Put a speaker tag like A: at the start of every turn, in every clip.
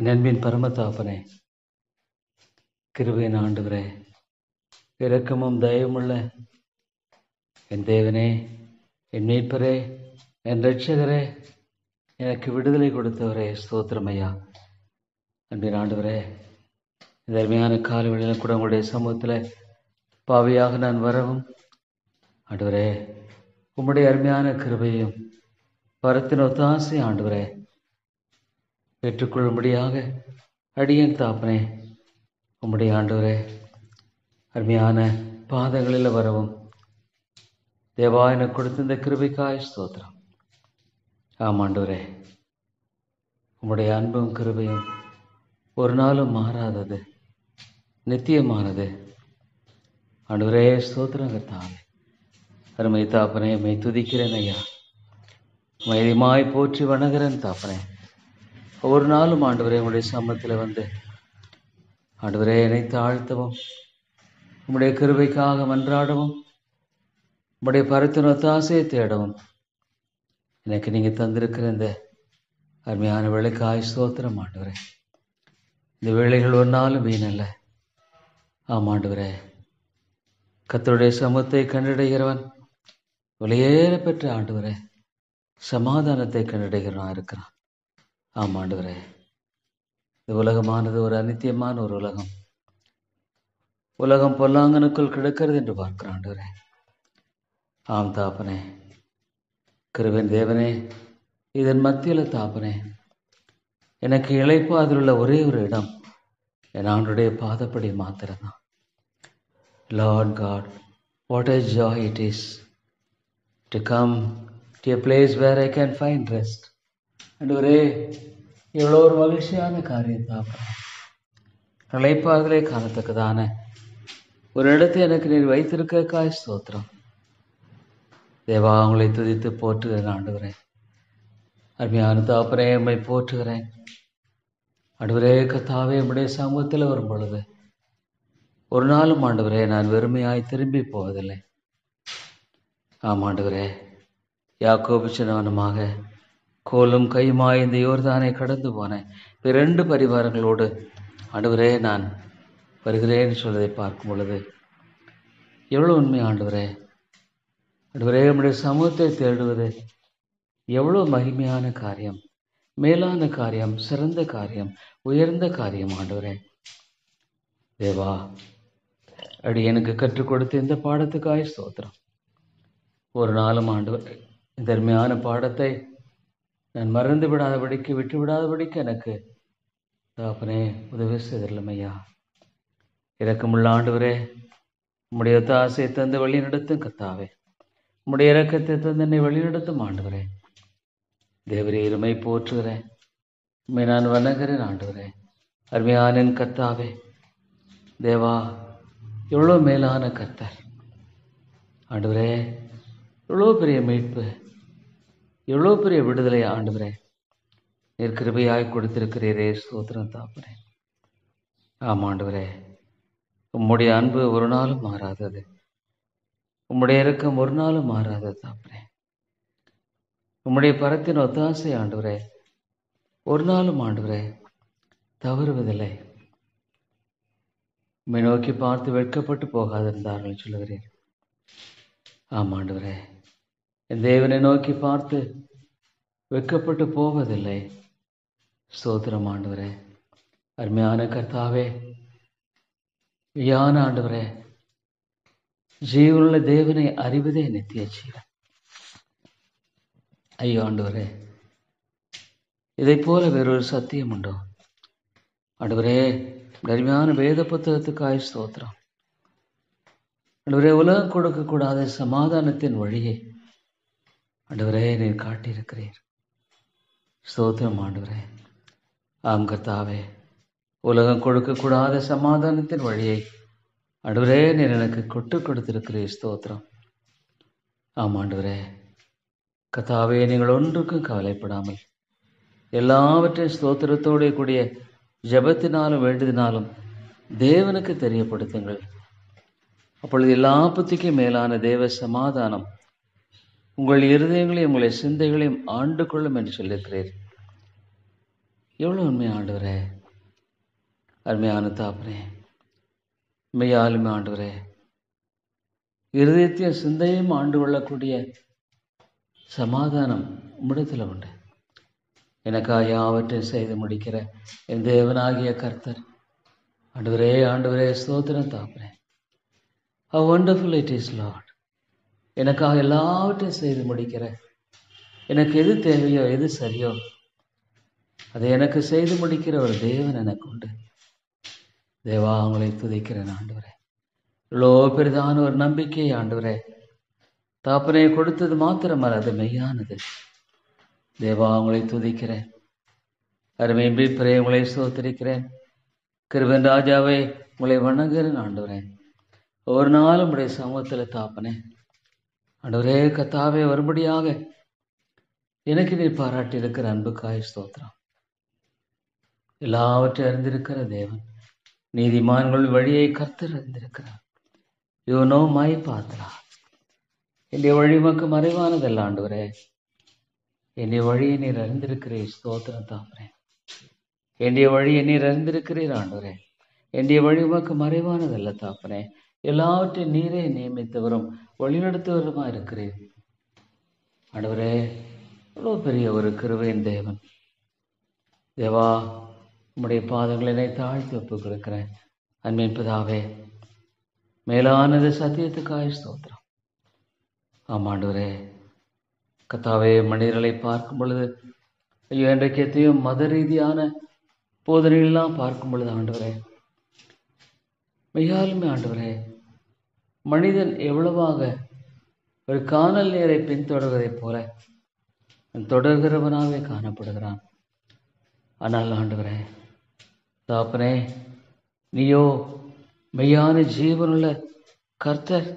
A: என் அன்பின் பரமத்தாப்பனே, கிருபையின் ஆண்டவரே, இரக்கமும் தயவுமுள்ள என் தேவனே, என் மீட்பரே, என் இரட்சகரே, எனக்கு விடுதலை கொடுத்தவரே, ஸ்தோத்திரம் ஐயா. அன்பின் ஆண்டவரே, இந்த அருமையான காலவெளியில் கூட உங்களுடைய சமூகத்தில் பாவியாக நான் வரவும், ஆண்டவரே, உம்முடைய அருமையான கிருபையும் வரத்தின் ஒத்தாசை ஆண்டவரே பெற்றுக்கொள்ளும்படியாக அடியேன் தாப்பனே, உம்முடைய ஆண்டவரே அருமையான பாதங்களில் வரவும் தேவா எனக்கு கொடுத்த இந்த கிருபைக்காய் ஸ்தோத்திரம். ஆமாண்டவரே, உம்முடைய அன்பும் கிருபையும் ஒரு நாளும் மாறாதது, நித்தியமானது. ஆண்டவரே ஸ்தோத்திரம் கர்த்தாவே. அருமை தாப்பனே, மை துதிக்கிறேன் ஐயா, மைதிமாய் போற்றி வணங்குறேன் தாப்பனே. ஒவ்வொரு நாளும் ஆண்டவரே உங்களுடைய சமூகத்தில் வந்து ஆண்டவரே என்னை தாழ்த்தவும், உம்முடைய கிருபைக்காக மன்றாடவும், உம்முடைய பரத்தின் ஒத்தாசையை தேடவும் எனக்கு நீங்கள் தந்திருக்கிற இந்த அருமையான வேலைக்காய் ஸ்தோத்திரம் ஆண்டவரே. இந்த வேலைகள் ஒரு நாளும் வீணல்ல. ஆமாண்டவரே, கர்த்தருடைய சமூகத்தை கண்டடைகிறவன் விலையேற பெற்ற ஆண்டவரே சமாதானத்தை கண்டடைகிறவனாக இருக்கிறான். ஆமாண்டவரே, இந்த உலகமானது ஒரு அநித்தியமான ஒரு உலகம். உலகம் பொல்லாங்கனுக்குள் கிடக்கிறது என்று பார்க்கிறான் ஆண்டவரே. ஆம் தாப்பனே, கிருபையின் தேவனே, இதன் மத்தியில் தாப்பனே எனக்கு இளைப்பாதில் உள்ள ஒரே ஒரு இடம் என் ஆண்டுடைய பாதப்படி மாத்திரம்தான். Lord God, what a joy it is to come to a place where I can find rest. ஆண்டவரே, எவ்வளோ ஒரு மகிழ்ச்சியான காரியம் தாப்பனே. இளைப்பாறுதலை காணத்தக்கதான ஒரு இடத்தை எனக்கு நீர் வைத்திருக்காய் ஸ்தோத்திரம். தேவா, உங்களை துதித்து போற்றுகிறேன் ஆண்டவரே. அருமையான தாப்பனே, உம்மை போற்றுகிறேன் ஆண்டவரே. கர்த்தாவே, உம்முடைய சமூகத்தில் வரும் பொழுது ஒரு நாளும் ஆண்டவரே நான் வெறுமையாய் திரும்பி போவதில்லை. ஆமாண்டவரே, யாக்கோபு சின்னவனுமாக கோலும் கையுமாய் இந்த யோர்தானை கடந்து போனேன். இரண்டு பரிவாரங்களோடு ஆண்டவரே நான் வருகிறேன் சொல்வதை பார்க்கும் பொழுது எவ்வளோ உண்மை ஆண்டவரே. ஆண்டவரே, நம்முடைய சமூகத்தை தேடுவது எவ்வளோ மகிமையான காரியம், மேலான காரியம், சிறந்த காரியம், உயர்ந்த காரியம் ஆண்டவரே. தேவா, அடி எனக்கு கற்றுக் கொடுத்த இந்த பாடத்துக்காய் ஸ்தோத்திரம். ஒரு நாளும் ஆண்டவரே இந்த அருமையான பாடத்தை நான் மறந்து விடாதபடிக்கு, விட்டு விடாதபடிக்கு எனக்கு தாப்பனே உதவி செய்திடலாம் ஐயா. இரக்கமுள்ள ஆண்டவரே, உம்முடைய ஒத்தாசையை தந்து வழி நடத்தும் கர்த்தாவே, உம்முடைய இரக்கத்தை தந்து என்னை வழி நடத்தும் ஆண்டவரே. தேவரே, இருமை போற்றுகிறேன், உண்மை நான் வணங்குகிறேன் ஆண்டவரே. அருமையான கர்த்தாவே, தேவா, எவ்வளோ மேலான கர்த்தர் ஆண்டவரே, எவ்வளோ பெரிய மீட்பு, எவ்வளோ பெரிய விடுதலை ஆண்டவரே நீர் கிருபையாய் கொடுத்திருக்கிறீரே, ஸ்தோத்திரம் தாப்பனே. ஆமாண்டவரே, உம்முடைய அன்பு ஒரு நாளும் மாறாதது, உம்முடைய இரக்கம் ஒரு நாளும் மாறாதது தாப்பனே. உம்முடைய பரத்தின் ஒத்தாசை ஆண்டவரே ஒரு நாளும் ஆண்டவரே தவறுவதில்லை. உம்மை நோக்கி பார்த்து வெட்கப்பட்டு போகாதிருந்தார்கள் சொல்லுகிறேன். ஆமாண்டவரே, என் தேவனை நோக்கி பார்த்து வெட்கப்பட்டு போவதில்லை. ஸ்தோத்திரம் ஆண்டவரே. அருமையான கர்த்தாவே, யான ஆண்டவரே, ஜீவனுள்ள தேவனை அறிவதே நித்திய ஜீவன். ஐயோ ஆண்டவரே, இதை போல வேறொரு சத்தியம் உண்டோ ஆண்டவரே? அருமையான வேத புத்தகத்துக்காய் ஸ்தோத்திரம் ஆண்டவரே. உலகம் கொடுக்கக்கூடாத சமாதானத்தின் வழியை ஆண்டவரே நீர் காட்டியிருக்கிறீர். ஸ்தோத்திரம் ஆண்டவரே. ஆம் கர்த்தாவே, உலகம் கொடுக்கக்கூடாத சமாதானத்தின் வழியை ஆண்டவரே நீர் எனக்கு கொடுத்திருக்கிறீர். ஸ்தோத்திரம். ஆம் ஆண்டவரே. கர்த்தாவே, நீங்கள் ஒன்றுக்கும் கவலைப்படாமல் எல்லாவற்றையும் ஸ்தோத்திரத்தோடு கூடிய ஜெபத்தினாலும் வேண்டுதினாலும் தேவனுக்கு தெரியப்படுத்துங்கள். அப்பொழுது எல்லா புத்திக்கும் மேலான தேவ சமாதானம் உங்கள் இருதயங்களையும் உங்களுடைய சிந்தைகளையும் ஆண்டு கொள்ளும் என்று சொல்லியிருக்கிறீர். எவ்வளோ உண்மை ஆண்டவரே, அருமையான தாப்பனே, மெய்யாலுமே ஆண்டவரே, இருதயத்தையும் சிந்தையும் ஆண்டு கொள்ளக்கூடிய சமாதானம் உம்மிடத்தில் உண்டு. எனக்காக யாவற்றையும் செய்து முடிக்கிற என் தேவனாகிய கர்த்தர், ஆண்டவரே ஆண்டவரே ஸ்தோத்திரம் தாப்பனே. How wonderful it is, Lord. எனக்காக எல்லாவற்றையும் செய்து முடிக்கிற, எனக்கு எது தேவையோ எது சரியோ அதை எனக்கு செய்து முடிக்கிற ஒரு தேவன் எனக்கு உண்டு. தேவா, உங்களை துதிக்கிறேன் ஆண்டவரே. இவ்வளோ பெரிதான ஒரு நம்பிக்கை ஆண்டவரே தாப்பனே கொடுத்தது மாத்திரமல்ல, அது மெய்யானது. தேவா, உங்களை துதிக்கிறேன். அருமை மீட்பரே, உங்களை ஸ்தோத்திரிக்கிறேன். கிருபையின் ராஜாவே, உங்களை வணங்குகிறேன் ஆண்டவரே. ஒரு நாளும் உடைய சமூகத்தில் தாப்பனே ஆண்டவரே கத்தாவே வரும்படியாக எனக்கு நீ பாராட்டி இருக்கிற அன்புக்காய் ஸ்தோத்திரம். எல்லாவற்றையும் அறிந்திருக்கிற தேவன், நீதிமான்கள் வழியை கர்த்தர் அறிந்திருக்கிறார். You know my path. என்னுடைய வழி உமக்கு மறைவானதல்ல ஆண்டவரே. என்னுடைய வழியை நீர் அறிந்திருக்கிறீர். ஸ்தோத்திரம் தாப்பனே. என்னுடைய வழியை நீர் அறிந்திருக்கிறீர் ஆண்டவரே. என்னுடைய வழி உமக்கு மறைவானதல்ல தாப்பனே. எல்லாவற்றையும் நீரே நியமித்தவரும் வழிநடத்துவருமா இருக்கிறீர் ஆண்டவரே. இவ்வளோ பெரிய ஒரு கிருபையின் தேவன். தேவா, உம்முடைய பாதங்களை தாழ்த்தி ஒப்புக் கொடுக்கிறேன். அன்பின் பிதாவே, மேலானது சத்தியத்துக்காய் ஸ்தோத்திரம். ஆமாண்டவரே கத்தாவே, மனிதர்களை பார்க்கும் பொழுது ஐயோ இன்றைக்கு எத்தையும் மத ரீதியான போதனைகள்லாம் பார்க்கும் பொழுது ஆண்டவரே, மெய்யாலுமே ஆண்டவரே, மனிதன் எவ்வளவாக ஒரு காணல் நீரை பின்தொடர்வதைப் போல தொடர்கிறவனாகவே காணப்படுகிறான். ஆனால் ஆண்டவரே தாப்பனே, நீயோ மெய்யான ஜீவனுள்ள கர்த்தர்.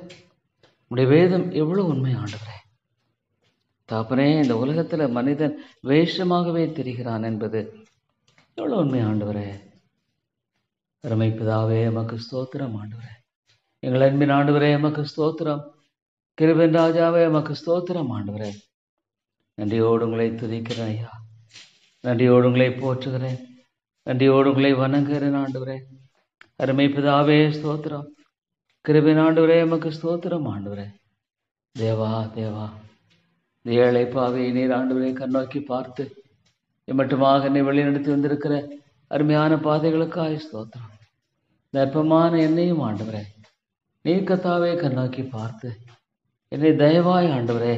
A: உடைய வேதம் எவ்வளவு உண்மை ஆண்டவரே. தாப்பனே, இந்த உலகத்தில் மனிதன் வேஷமாகவே தெரிகிறான் என்பது எவ்வளவு உண்மை ஆண்டவரே. அருமை பிதாவே, எமக்கு ஸ்தோத்திரம் ஆண்டவரே. எங்கள் அன்பின் ஆண்டவரே, எமக்கு ஸ்தோத்திரம். கிருபையின் ராஜாவே, எமக்கு ஸ்தோத்திரம் ஆண்டவரே. நன்றியோடு உங்களை துதிக்கிறேன் ஐயா. நன்றியோடு உங்களை போற்றுகிறேன். நன்றியோடு உங்களை வணங்குகிறேன் ஆண்டவரே. அருமை பிதாவே ஸ்தோத்திரம். கிருபையின் ஆண்டவரே, எமக்கு ஸ்தோத்திரம் ஆண்டவரே. தேவா தேவா, இந்த ஏழை பாவியை நீர் ஆண்டவரே கண்ணோக்கி பார்த்து எம்மட்டுமாக என்னை வழிநடத்தி வந்திருக்கிற அருமையான பாதைகளுக்காக ஸ்தோத்திரம். இந்த அற்பமான என்னையும் ஆண்டவரே நீர் கத்தாவே கண்ணோக்கி பார்த்து என்னை தயவாய் ஆண்டவரே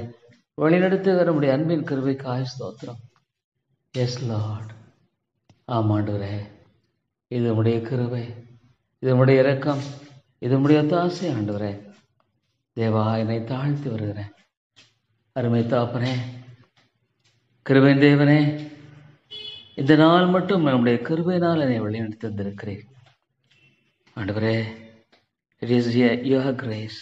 A: வழிநடத்துகிற நம்முடைய அன்பின் கிருபைக்காக ஸ்தோத்திரம். Yes Lord. ஆமாண்டவரே, இது உடைய கிருபை, இது உடைய இரக்கம், இது உடைய ஒத்தாசை ஆண்டவரே. தேவா, என்னை தாழ்த்தி வருகிறேன். அருமை தாப்பனே, கிருபையின் தேவனே, இந்த நாள் மட்டும் நம்முடைய கிருபையினால் என்னை வழிநடத்தி வந்திருக்கிறேன் ஆண்டவரே. It is your grace.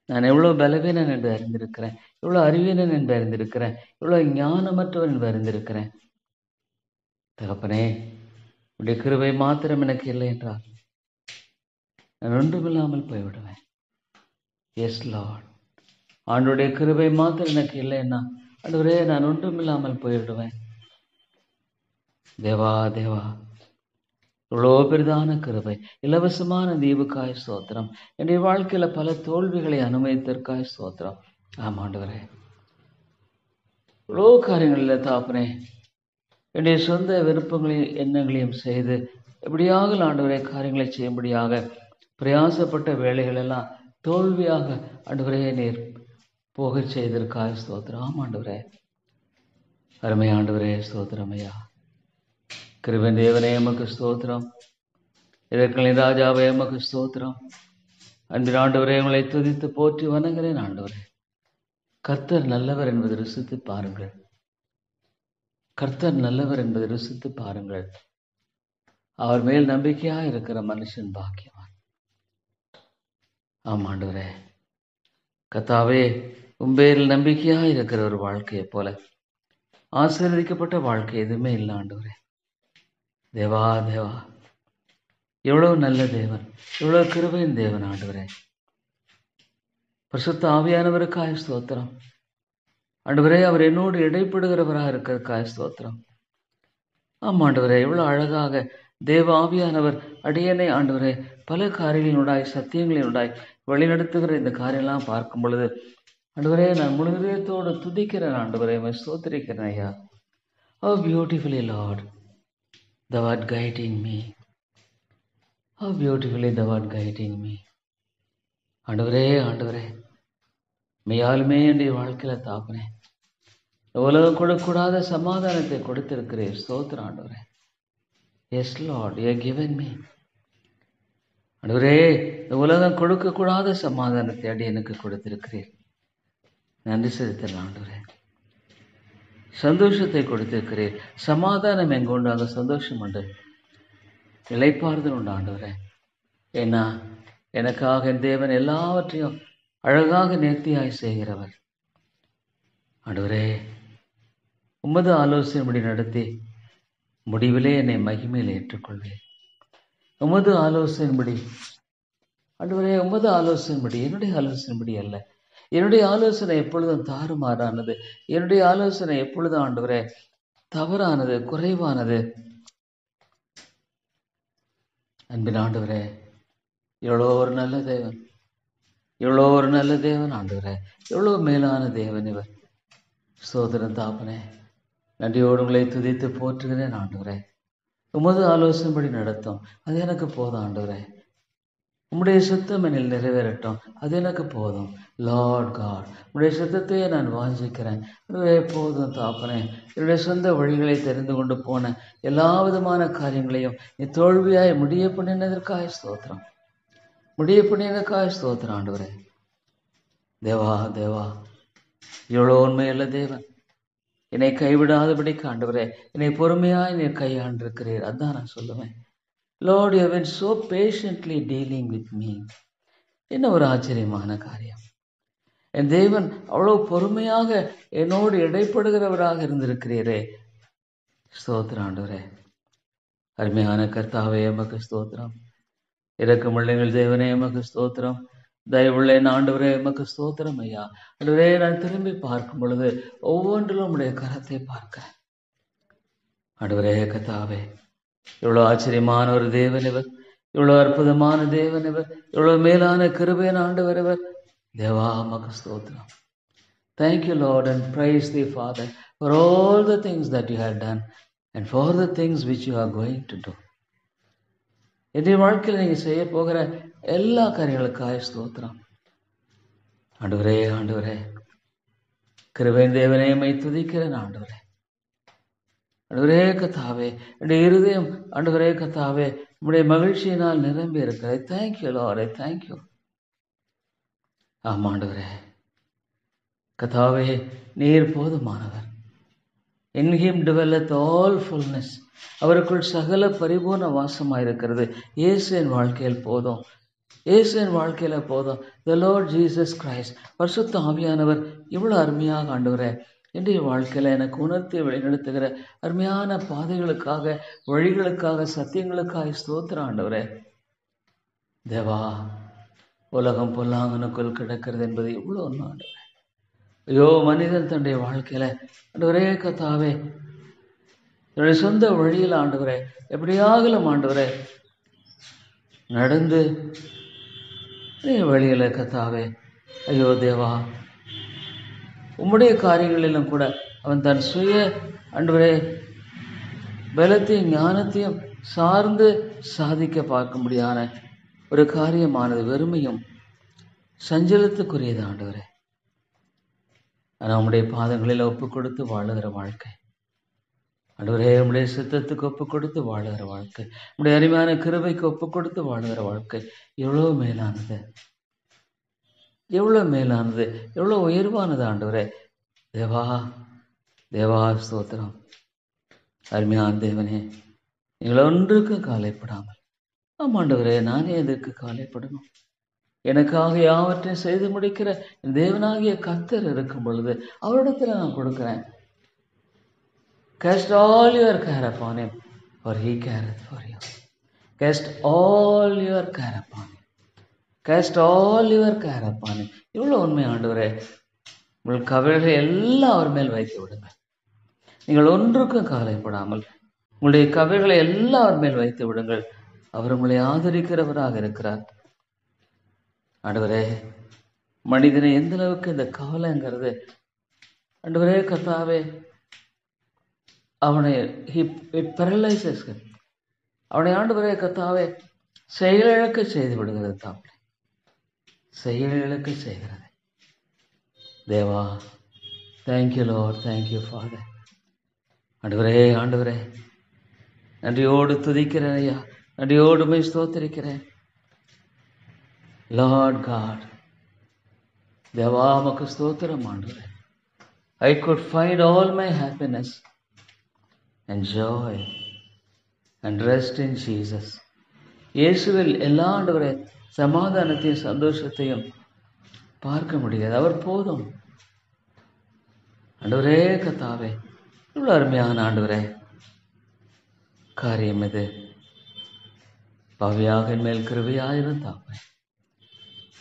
A: நான் எவ்வளோ பலவீனன் என்று அறிந்திருக்கிறேன், எவ்வளோ அறிவீனன் என்று அறிந்திருக்கிறேன், எவ்வளோ ஞானமற்றவன் என்று அறிந்திருக்கிறேன். தகப்பனே, உடைய கிருபை மாத்திரம் எனக்கு இல்லை என்றால் நான் ஒன்றுமில்லாமல் போய்விடுவேன். Yes Lord. ஆண்டோடைய கிருபை மாத்திரம் எனக்கு இல்லைன்னா ஆண்டவரே நான் ஒன்றுமில்லாமல் போய்விடுவேன். தேவா தேவா, இவ்வளோ பெரிதான கிருபை, இலவசமான தீவுக்காய் ஸ்தோத்திரம். என்னுடைய வாழ்க்கையில பல தோல்விகளை அனுமதித்தற்காய் ஸ்தோத்திரம். ஆமாண்டவரே, இவ்வளோ காரியங்களில் தாப்பனே என்னுடைய சொந்த விருப்பங்களையும் எண்ணங்களையும் செய்து எப்படியாக ஆண்டவரே காரியங்களை செய்யும்படியாக பிரயாசப்பட்ட வேலைகள் எல்லாம் தோல்வியாக ஆண்டவரே நீர் போக செய்திருக்காய் ஸ்தோத்திரம். ஆமாண்டவரே, அருமை ஆண்டவரே ஸ்தோத்திரம் ஐயா. கிருபையின் தேவனே, எமக்கு ஸ்தோத்திரம். இதற்களின் ராஜாவே, எமக்கு ஸ்தோத்திரம். அன்பின் ஆண்டவரே, உங்களை துதித்து போற்றி வணங்குகிறேன் ஆண்டவரே. கர்த்தர் நல்லவர் என்பதை ருசித்து பாருங்கள். கர்த்தர் நல்லவர் என்பதை ருசித்து பாருங்கள். அவர் மேல் நம்பிக்கையாக இருக்கிற மனுஷன் பாக்கியவான். ஆமாண்டவரே, கர்த்தாவே, உம்பேரில் நம்பிக்கையாக இருக்கிற ஒரு வாழ்க்கையை போல ஆசீர்வதிக்கப்பட்ட வாழ்க்கை எதுவுமே இல்லை ஆண்டவரே. தேவா தேவா, எவ்வளவு நல்ல தேவன், எவ்வளவு கிருபையின் தேவன் ஆண்டவரே. பரிசுத்த ஆவியானவருக்காய் ஸ்தோத்திரம் ஆண்டவரே. அவர் என்னோடு இடைப்படுகிறவராக இருக்கிறதுக்காய் ஸ்தோத்திரம். ஆமாண்டவரே, எவ்வளோ அழகாக தேவ ஆவியானவர் அடியனை ஆண்டவரே பல காரியங்களினுடாய் சத்தியங்களினுடாய் வழிநடத்துகிற இந்த காரியம்லாம் பார்க்கும் பொழுது ஆண்டவரே, நான் முழு இதயத்தோடு துதிக்கிறேன் ஆண்டவரே, ஸ்தோத்திரிக்கிறேன் ஐயா. How beautifully, Lord, thou art guiding me. How beautifully thou art guiding me. ஆண்டவரே, ஆண்டவரே, மெய்யாலுமே என்னுடைய வாழ்க்கையில் தாப்பனே, உலகம் கொடுக்கூடாத சமாதானத்தை கொடுத்திருக்கிறேன். ஸ்தோத்திரம் ஆண்டவரே. Yes Lord, you have given me. ஆண்டவரே, இந்த உலகம் கொடுக்கக்கூடாத சமாதானத்தை அடி எனக்கு கொடுத்திருக்கிறேன். நன்றி செலுத்தலாம் ஆண்டவரே. சந்தோஷத்தை கொடுத்திருக்கிறேன். சமாதானம் எங்க உண்டு, அங்கே சந்தோஷம் உண்டு, இளைப்பாறுதல் உண்டு ஆண்டவரே. ஏன்னா எனக்காக என் தேவன் எல்லாவற்றையும் அழகாக நேர்த்தியாய் செய்கிறவர். ஆண்டவரே, உமது ஆலோசனைப்படி நடத்தி முடிவிலே என்னை மகிமையில் ஏற்றுக்கொள்வேன். உமது ஆலோசனைப்படி ஆண்டவரே, உமது ஆலோசனைப்படி, என்னுடைய ஆலோசனைப்படி அல்ல. என்னுடைய ஆலோசனை எப்பொழுதும் தாறுமாறானது. என்னுடைய ஆலோசனை எப்பொழுதும் ஆண்டவரே தவறானது, குறைவானது. அன்பின் ஆண்டவரே, எவ்வளோ ஒரு நல்ல தேவன், எவ்வளோ ஒரு நல்ல தேவன் ஆண்டவரே, எவ்வளோ மேலான தேவன் இவர். சோதரன் தாப்பனே, நன்றியோடு உங்களை துதித்து போற்றுகிறேன் ஆண்டவரே. உமது ஆலோசனைப்படி நடத்தும், அது எனக்கு போதும் ஆண்டவரே. உம்முடைய சித்தம் என்னில் நிறைவேறட்டும், அது எனக்கு போதும். லார்ட் காட், உம்முடைய சித்தத்தையே நான் வாஞ்சிக்கிறேன். அதுவே போதும் தாப்பனே. என்னுடைய சொந்த வழிகளை தெரிந்து கொண்டு போன எல்லா விதமான காரியங்களையும் நீ தோல்வியாய் முடிய பண்ணினதற்காக ஸ்தோத்திரம். முடிய பண்ணினதற்காக ஸ்தோத்திரம் ஆண்டவரே. தேவா தேவா, இவ்வளோ உண்மையுள்ள தேவன், என்னை கைவிடாதபடிக்கு ஆண்டவரே என்னை பொறுமையாய் நீ கையாண்டிருக்கிறீர். அதான் நான் சொல்லுவேன். Lord, you have been so patiently dealing with me. என்ன ஒரு ஆச்சரியமான காரியம். என் தேவன் அவ்வளவு பொறுமையாக என்னோடு இடைப்படுகிறவராக இருந்திருக்கிறீரே. ஸ்தோத்திரம் ஆண்டவரே. அருமையான கர்த்தாவே, எமக்கு ஸ்தோத்திரம். இரக்கமுள்ளங்கள் தேவனே, எமக்கு ஸ்தோத்திரம். தயவுள்ள ஆண்டவரே, எமக்கு ஸ்தோத்திரம் ஐயா. ஆண்டவரே, நான் திரும்பி பார்க்கும் பொழுது ஒவ்வொன்றிலும் உடைய கரத்தை பார்க்க ஆண்டவரே கர்த்தாவே, இவ்வளோ ஆச்சரியமான ஒரு தேவன் இவர், இவ்வளோ அற்புதமான தேவன் இவர், இவ்வளோ மேலான கிருபையான ஆண்டவர் இவர். தேவா உமக்கு ஸ்தோத்திரம். Thank you, Lord, and praise thee, Father, for all the things that you have done and for the things which you are going to do. என்னுடைய வாழ்க்கையில் நீங்கள் செய்ய போகிற எல்லா காரியங்களுக்காக ஸ்தோத்திரம் ஆண்டவரே. ஆண்டவரே, கிருபையின் தேவனே, மை துதிக்கிறேன் ஆண்டவரே. ஆண்டவரே கர்த்தாவே, என்னுடைய இருதயம் ஆண்டவரே கர்த்தாவே உம்முடைய மகிழ்ச்சியினால் நிரம்பி இருக்கிறது. Thank you Lord, thank you. ஆமாம் ஆண்டவரே கர்த்தாவே, நீர் போதுமானவர். In him dwelleth all fullness. அவருக்குள் சகல பரிபூர்ண வாசமாயிருக்கிறது. இயேசு என் வாழ்க்கையில் போதும், இயேசு என் வாழ்க்கையில போதும். The Lord Jesus Christ, பரிசுத்த ஆவியானவர் இவ்வளவு அருமையாக ஆண்டவரே என்னுடைய வாழ்க்கையில் எனக்கு உணர்த்தி வழிநடத்துகிற அருமையான பாதைகளுக்காக, வழிகளுக்காக, சத்தியங்களுக்காக ஸ்தோத்திரம் ஆண்டவரே. தேவா, உலகம் பொல்லாங்கனுக்குள் கிடக்கிறது என்பது இவ்வளோ ஒன்று ஆண்டவரே. ஐயோ, மனிதன் தன்னுடைய வாழ்க்கையில ஆண்டவரே கர்த்தாவே என்னுடைய சொந்த வழியில் ஆண்டவரே எப்படியாகலும் ஆண்டவரே நடந்து வழியில கர்த்தாவே, ஐயோ தேவா, உம்முடைய காரியங்களிலும் கூட அவன் தன் சுய ஆண்டவரே பலத்தையும் ஞானத்தையும் சார்ந்து சாதிக்க பார்க்கும்படியான ஒரு காரியமானது வெறுமையும் சஞ்சலத்துக்குரியது ஆண்டவரே. ஆனால் உம்முடைய பாதங்களில் ஒப்பு கொடுத்து வாழுகிற வாழ்க்கை ஆண்டவரே, உம்முடைய சித்தத்துக்கு ஒப்பு கொடுத்து வாழுகிற வாழ்க்கை, உம்முடைய அருமையான கிருபைக்கு ஒப்பு கொடுத்து வாழுகிற வாழ்க்கை எவ்வளோ மேலானது, எவ்வளோ மேலானது, எவ்வளோ உயர்வானது ஆண்டவரே. தேவா தேவா ஸ்தோத்திரம். அருமையான தேவனே, நீங்கள் ஒன்றுக்கும் காலைப்படாமல், ஆமாண்டவரே, நானே எதற்கு காலைப்படணும்? எனக்காக யாவற்றையும் செய்து முடிக்கிற தேவனாகிய கர்த்தர் இருக்கும் பொழுது அவரிடத்துல நான் கொடுக்கிறேன். Cast all your care upon him, for he careth for you. Cast all your care upon him. Cast all your care upon him. இவ்வளோ உண்மை ஆண்டவரே. உங்கள் கவலைகளை எல்லாம் அவர் மேல் வைத்து விடுங்க. நீங்கள் ஒன்றுக்கும் கவலைப்படாமல் உங்களுடைய கவைகளை எல்லாம் அவர் மேல் வைத்து விடுங்கள். அவர் உங்களை ஆதரிக்கிறவராக இருக்கிறார். ஆண்டவரே, மனிதனை எந்த அளவுக்கு இந்த கவலைங்கிறது ஆண்டவரே கர்த்தாவே அவனை paralyzes him. அவனை ஆண்டவரே கர்த்தாவே செயலிழக்க செய்து விடுகிறது. தாப்பே செயலிழக்க செய்கிறது. தேவா, தேங்க்யூ லார்ட், தேங்க்யூ ஃபாதர். ஆண்டவரே நன்றியோடு துதிக்கிறேன் ஐயா, நன்றியோடு போய் ஸ்தோத்திரிக்கிறேன். லார்ட் காட், தேவா உமக்கு ஸ்தோத்திரம் ஆண்டவரே. I could find all my happiness and joy and rest in Jesus. இயேசுவில் எல்லா ஆண்டவரே சமாதானத்தையும் சந்தோஷத்தையும் பார்க்க முடியாது. அவர் போதும். ஆண்டவரே கர்த்தாவே, இவ்வளவு அருமையான ஆண்டவரே காரியம் இது. பாவியாக என் மேல் கிருபையாயிருந்தாப்பே.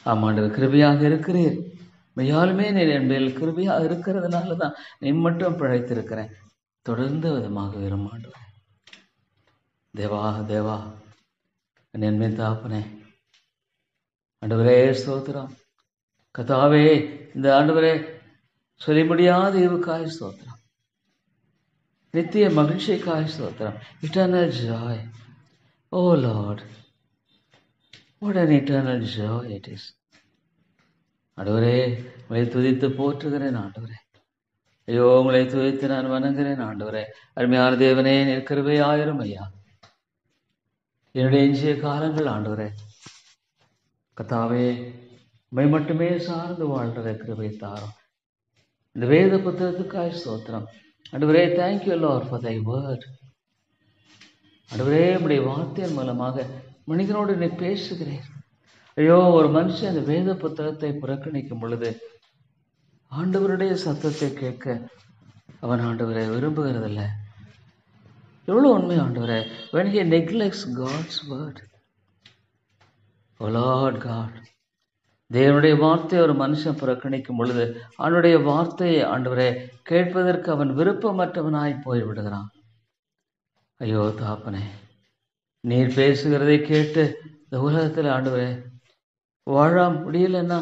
A: ஆமாண்டவர், கிருபையாக இருக்கிறீர். மெய்யாலுமே நீ என் மேல் கிருபையாக இருக்கிறதுனால தான் நீ மட்டும் பிழைத்திருக்கிறேன். தொடர்ந்து விதமாக விரும்பாண்டுவேன். தேவா என் மேல் தாப்பனே, ஆண்டவரே ஸ்தோத்திரம். கர்த்தாவே, இந்த ஆண்டவரே சொல்லி முடியாத இவுக்காய் ஸ்தோத்திரம். நித்திய மகிழ்ச்சிக்காய் ஸ்தோத்திரம். Eternal joy. Oh Lord, what an eternal joy it is. ஆண்டவரே, உங்களை துதித்து போற்றுகிறேன் ஆண்டவரே. ஐயோ, உங்களை துதித்து நான் வணங்குகிறேன் ஆண்டவரே. அருமையான தேவனே, நீர் கிருபையாயிரும் ஐயா. என்னுடைய எஞ்சிய காலங்கள் ஆண்டவரே கர்த்தாவே உம்மை மட்டுமே சார்ந்து வாழ்கிற கிருபை தாரும். இந்த வேத புத்தகத்துக்காய் ஸ்தோத்திரம். ஆண்டவரே, thank you Lord for thy word. ஆண்டவரே, உம்முடைய வார்த்தையின் மூலமாக மனிதனோடு நீ பேசுகிறேன். ஐயோ, ஒரு மனுஷன் அந்த வேத புத்தகத்தை புறக்கணிக்கும் பொழுது ஆண்டவருடைய சத்தத்தை கேட்க அவன் ஆண்டவரை விரும்புகிறதில்ல. எவ்வளோ உண்மை ஆண்டவரே. when he neglects God's word, oh Lord God, தேவனுடைய வார்த்தையை ஒரு மனுஷன் புறக்கணிக்கும் பொழுது அவனுடைய வார்த்தையை ஆண்டவரே கேட்பதற்கு அவன் விருப்பமற்றவனாய் போய்விடுகிறான். ஐயோ தாப்பனே, நீர் பேசுகிறதை கேட்டு இந்த உலகத்தில் ஆண்டவரே வாழ முடியலன்னா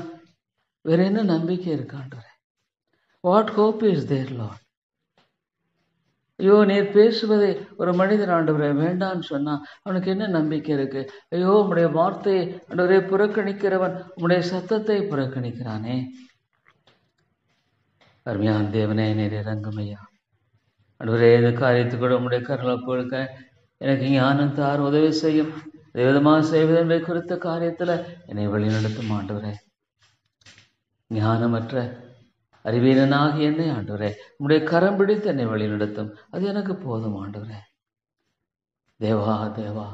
A: வேற என்ன நம்பிக்கை இருக்கு ஆண்டவரே? What hope is there Lord? ஐயோ, நீர் பேசுவதை ஒரு மனிதன் ஆண்டவரே வேண்டான்னு சொன்னா அவனுக்கு என்ன நம்பிக்கை இருக்கு? ஐயோ, உம்முடைய வார்த்தையை ஆண்டவரே புறக்கணிக்கிறவன் உம்முடைய சத்தத்தை புறக்கணிக்கிறானே. அருமையான தேவனே, நீர் இறங்கும் ஐயா. ஆண்டவரே, இந்த காரியத்துக்கு கூட உம்முடைய கருணை கொடுக்க எனக்கு ஞானம் தார், உதவி செய்யும். விதமாக செய்வதை குறித்த காரியத்தில் என்னை வழிநடத்தும் ஆண்டவரே. ஞானமற்ற அறிவீனனாகி என்னை ஆண்டவரே உம்முடைய கரம் பிடித்து என்னை வழிநடத்தும். அது எனக்கு போதும் ஆண்டவரே. தேவா,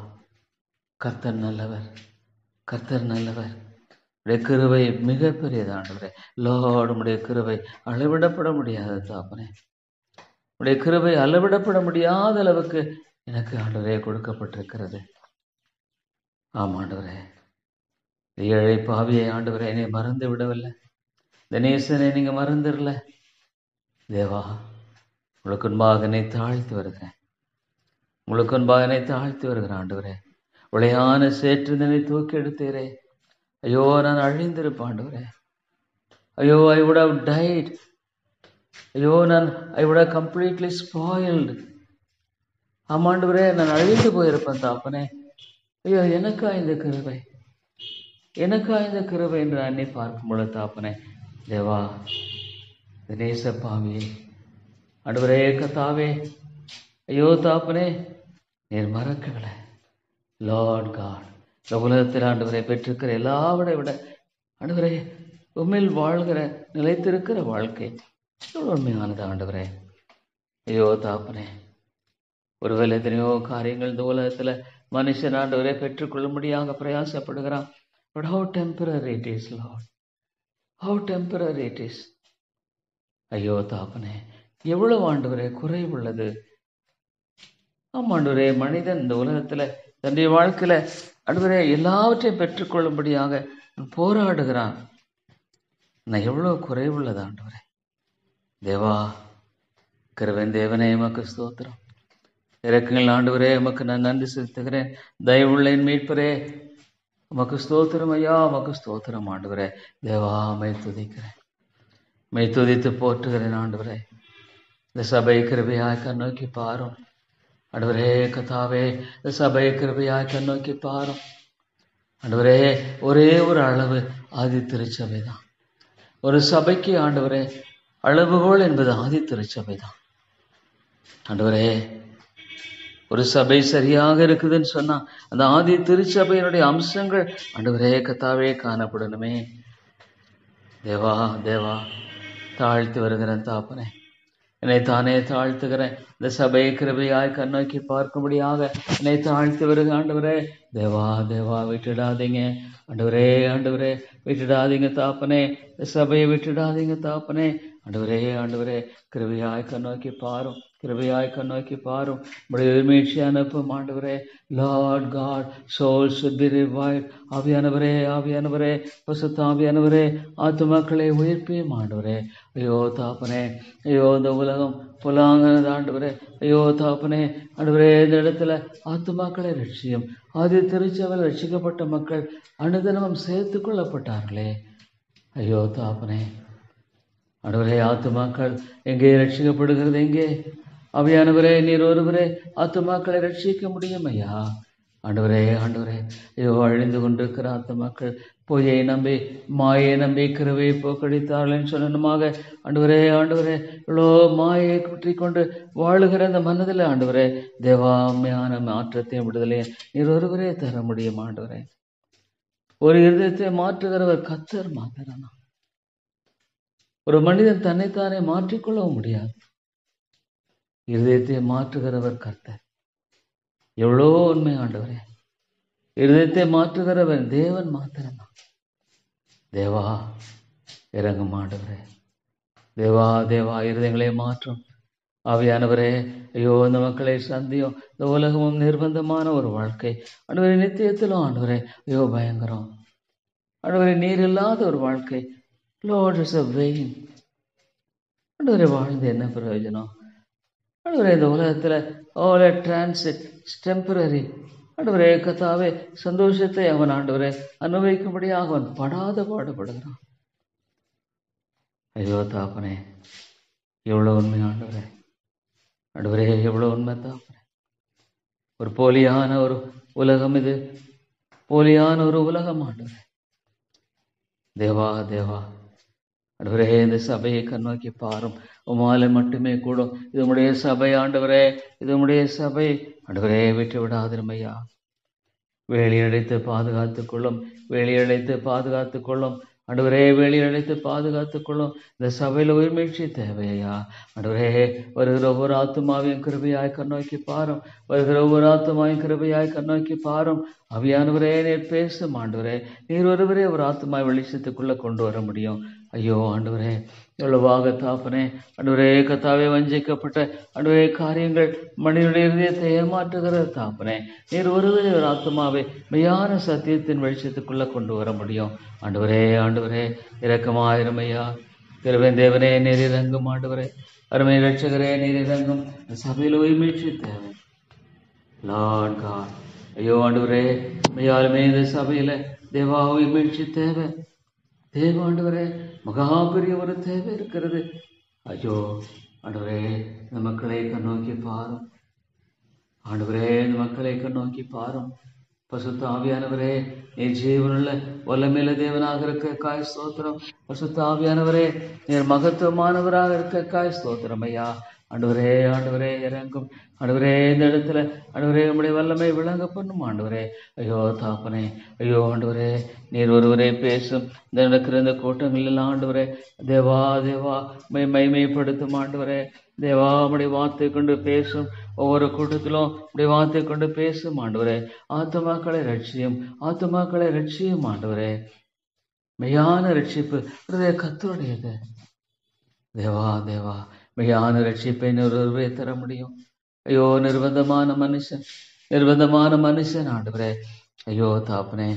A: கர்த்தர் நல்லவர், கர்த்தர் நல்லவர். உடைய கிருபை மிக பெரியது ஆண்டவரே. லார்ட், உம்முடைய கிருபை அளவிடப்பட முடியாத தாப்பனே. உடைய கிருபை அளவிடப்பட முடியாத அளவுக்கு எனக்கு ஆண்டவரே கொடுக்கப்பட்டிருக்கிறது. ஆமாண்டவரே, ஏழை பாவியை ஆண்டவரே என்னை மறந்து விடவில்லை. இந்த நேசனை நீங்க மறந்துடல. தேவா, உங்களுக்கு முன்பாக என்னை தாழ்த்தி வருகிறேன். உங்களுக்கு முன்பாக என்னை தாழ்த்தி வருகிறேன் ஆண்டவரே. உளையான சேற்றினை தூக்கி எடுத்தீரே. ஐயோ, நான் அழிந்திருப்பேன் ஆண்டவரே. ஐயோ, I would have died. ஐயோ, I would have completely spoiled. ஆமாண்டவரே, நான் அழிந்து போயிருப்பேன் தாப்பனே. ஐயோ, எனக்கா இந்த கிருபை என்று அன்னை பார்க்கும் பொழுது தாப்பனே, தேவா, நேச பாவியே ஆண்டவரே கர்த்தாவே, ஐயோ தாப்பனே, நீர் மறக்கவில்லை. லார்ட் காட், இந்த உலகத்தில் ஆண்டவரை பெற்றிருக்கிற எல்லாவரை விட ஆண்டவரே உண்மையில் வாழ்கிற நிலைத்திருக்கிற வாழ்க்கை எவ்வளோ உண்மையானது ஆண்டவரே. ஐயோ தாப்பனே, ஒருவேளை எத்தனையோ காரியங்கள் இந்த உலகத்தில் மனுஷன் ஆண்டவரை பெற்றுக்கொள்ளும்படியாக பிரயாசப்படுகிறான். But how temporary it is, Lord. How temporary it is. ஐயோ தாப்பனே, எவ்வளவு ஆண்டவரே குறைவுள்ளது. ஆமாண்டவரே, மனிதன் இந்த உலகத்துல தன்னுடைய வாழ்க்கையில ஆண்டவரே எல்லாவற்றையும் பெற்றுக்கொள்ளும்படியாக போராடுகிறான். நான் எவ்வளவு குறைவுள்ளது ஆண்டவரே. தேவா, கிருபையின் தேவனே, உமக்கு ஸ்தோத்திரம். இறக்குங்கள் ஆண்டவரே, உமக்கு நான் நன்றி செலுத்துகிறேன். தயவுள்ள என் மீட்பரே, உமக்கு ஸ்தோத்திரம் ஐயா, உமக்கு ஸ்தோத்திரம் ஆண்டவரே. தேவா, மை துதிக்கிறேன், மை துதித்து போற்றுகிறேன் ஆண்டவரே. இந்த சபை கிருபையாய் கண்ணோக்கி பாரும் ஆண்டவரே. கத்தாவே, இந்த சபை கிருபையாய் கண்ணோக்கி பாரும் ஆண்டவரே. ஒரே ஒரு அளவு ஆதி திருச்சபை தான். ஒரு சபைக்கு ஆண்டவரே அளவுகோல் என்பது ஆதி திருச்சபை தான் ஆண்டவரே. ஒரு சபை சரியாக இருக்குதுன்னு சொன்னா அந்த ஆதி திருச்சபையினுடைய அம்சங்கள் ஆண்டவரே கத்தாவே காணப்படணுமே. தேவா தேவா, தாழ்த்தி வருகிறேன் தாப்பனே, என்னை தானே தாழ்த்துகிறேன். இந்த சபையை கிருபையாய் கண்ணோக்கி பார்க்கும்படியாக என்னை தாழ்த்தி வருக ஆண்டவரே. தேவா தேவா, விட்டுடாதீங்க ஆண்டவரே, ஆண்டவரே விட்டுடாதீங்க தாப்பனே, இந்த சபையை விட்டுடாதீங்க தாப்பனே. ஆண்டவரே, ஆண்டவரே கிருபையாய் கண்ணோக்கி பாரும், கிருபையாய் கண்ணோக்கி பாரும். உடைய மீட்சி அனுப்பும் ஆண்டவரே. Lord God, soul should be revived. ஆவியானவரே, ஆவியானவரே, பசுத்த ஆவியானவரே, ஆத்துமாக்களை உயிர்ப்பியும் ஆண்டவரே. ஐயோ தாப்பனே, ஐயோ இந்த உலகம் புலாங்கிறது ஆண்டவரே. ஐயோ தாப்பனே, ஆண்டவரே இந்த இடத்துல ஆத்துமாக்களை ரட்சியும். ஆதி திருச்சபையில் ரட்சிக்கப்பட்ட மக்கள் அனுதினமும் சேர்த்து கொள்ளப்பட்டார்களே. ஐயோ தாப்பனே, ஆண்டவரே ஆத்துமாக்கள் எங்கே ரட்சிக்கப்படுகிறது? எங்கே? ஆவியானவரே, நீர் ஒருவரே ஆத்துமாக்களை ரட்சிக்க முடியும் ஐயா. ஆண்டவரே, ஆண்டவரே, ஐயோ அழிந்து கொண்டிருக்கிற ஆத்துமாக்கள் பொய்யை நம்பி மாயை நம்பி கிருபையை போக்கடித்தார்கள் சொல்லணுமாக ஆண்டவரே, ஆண்டவரே இவ்வளோ மாயை குற்றி கொண்டு வாழுகிற அந்த மனதில் ஆண்டவரே தேவாமையான மாற்றத்தையும் விடுதலையும் நீர் ஒருவரே தர முடியும் ஆண்டவரே. ஒரு இருதயத்தை மாற்றுகிறவர் கர்த்தர் மாத்திரம்தான். ஒரு மனிதன் தன்னைத்தானே மாற்றிக்கொள்ளவும் முடியாது. இருதயத்தை மாற்றுகிறவர் கர்த்தர். எவ்வளோ உண்மை ஆண்டவரே. இருதயத்தை மாற்றுகிறவன் தேவன் மாத்திரம்தான். தேவா இறங்கும் ஆண்டவரே. தேவா தேவா, இருதயங்களை மாற்றும் ஆவியானவரே. ஐயோ இந்த மக்களை சந்தியும். இந்த உலகமும் நிர்பந்தமான ஒரு வாழ்க்கை ஆண்டவரே. நித்தியத்திலும் ஆண்டவரே ஐயோ பயங்கரம் ஆண்டவரே. நீர் இல்லாத ஒரு வாழ்க்கை. Lord is a vain. ஆண்டவரே வாழ்ந்து என்ன பிரயோஜனம் ஆண்டவரே? இந்த உலகத்தில் all a transit, டெம்பரரி ஆண்டவரே. கத்தாவே சந்தோஷத்தை அவன் ஆண்டவரே அனுபவிக்கும்படியாக அவன் படாத பாடுபடுகிறான். ஐயோ தாப்பனே, எவ்வளோ உண்மை ஆண்டவரே. ஆண்டவரே எவ்வளோ உண்மை தாப்பனே. ஒரு போலியான ஒரு உலகம் இது, போலியான ஒரு உலகம் ஆண்டவரே. தேவா தேவா, ஆண்டவரே இந்த சபையை கண்ணோக்கி பாரும். உமால மட்டுமே கூடும். இது உடைய சபை ஆண்டவரே, இது உடைய சபை ஆண்டவரே. விட்டு விடாதிருமையா. வேலியடைத்து பாதுகாத்துக் கொள்ளும், வேலியடைத்து பாதுகாத்துக் கொள்ளும் ஆண்டவரே. வேலியடைத்து பாதுகாத்துக் கொள்ளும். இந்த சபையில் உயிர்மீழ்ச்சி தேவையா ஆண்டவரே. வருகிற ஒவ்வொரு ஆத்துமாவையும் கிருபையாய் கண்ணோக்கி பாரும். வருகிற ஒவ்வொரு ஆத்துமாவையும் கிருபையாய் கண்ணோக்கி பாரும். அவியானவரே நீர் பேசும் ஆண்டவரே. நீர் ஒருவரே ஒரு ஆத்துமாய் வெளிச்சத்துக்குள்ள கொண்டு வர முடியும். ஐயோ ஆண்டவரே, எவ்வளவாக தாப்பனே ஆண்டவரே. கத்தாவே வஞ்சிக்கப்பட்ட ஆண்டவரே காரியங்கள் மனிதனுடைய இதயத்தை ஏமாற்றுகிற தாப்பனே. நீர் ஒருவரே ஒரு ஆத்மாவை மெய்யான சத்தியத்தின் வெளிச்சத்துக்குள்ள கொண்டு வர முடியும் ஆண்டவரே. ஆண்டவரே இரக்கமாயிரம் ஐயா. திருவேன் தேவனே நீர் இறங்கும் ஆண்டவரே. அருமை ரட்சகரே நீர் இறங்கும். சபையில் உயிர்மீழ்ச்சி தேவை லார்ட் காட். ஐயோ ஆண்டவரே, மெய்யாலுமே இந்த சபையில தேவா உயிர்மீழ்ச்சி தேவை. தேவ ஆண்டவரே, மகா பெரிய ஒரு தேவை இருக்கிறது. ஐயோ ஆண்டவரே, இந்த மக்களை கண்ணோக்கி பாரும் ஆண்டவரே. இந்த மக்களை கண்ணோக்கி பாரும். பசுத்த ஆவியானவரே, நீர் ஜீவனுள்ள வல்லமையில தேவனாக இருக்க காய் ஸ்தோத்திரம். பசுத்த ஆவியானவரே, நீர் மகத்துவமானவராக இருக்க காய் ஸ்தோத்திரம் ஐயா. ஆண்டவரே, ஆண்டவரே இறங்கும் ஆண்டவரே. இந்த இடத்துல ஆண்டவரே உம்முடைய வல்லமை விளங்க பண்ணும் ஆண்டவரே. ஐயோ தாப்பனே, ஐயோ ஆண்டவரே நீர் ஒருவரே பேசும். இந்த நடக்கிற இந்த கூட்டங்களில் ஆண்டவரே தேவா தேவா மைமைப்படுத்தும் ஆண்டவரே. தேவா உம்முடைய வார்த்தை கொண்டு பேசும். ஒவ்வொரு கூட்டத்திலும் உடைய வார்த்தை கொண்டு பேசும் ஆண்டவரே. ஆத்துமாக்களை ரட்சியும், ஆத்துமாக்களை ரட்சியும் ஆண்டவரே. மெய்யான ரட்சிப்பு கர்த்தருடையது. தேவா தேவா, மெய்யான ரட்சிப்பை ஒருவரே தர முடியும். ஐயோ நிர்பந்தமான மனுஷன், நிர்பந்தமான மனுஷன் ஆண்டவரே. ஐயோ தாப்பனே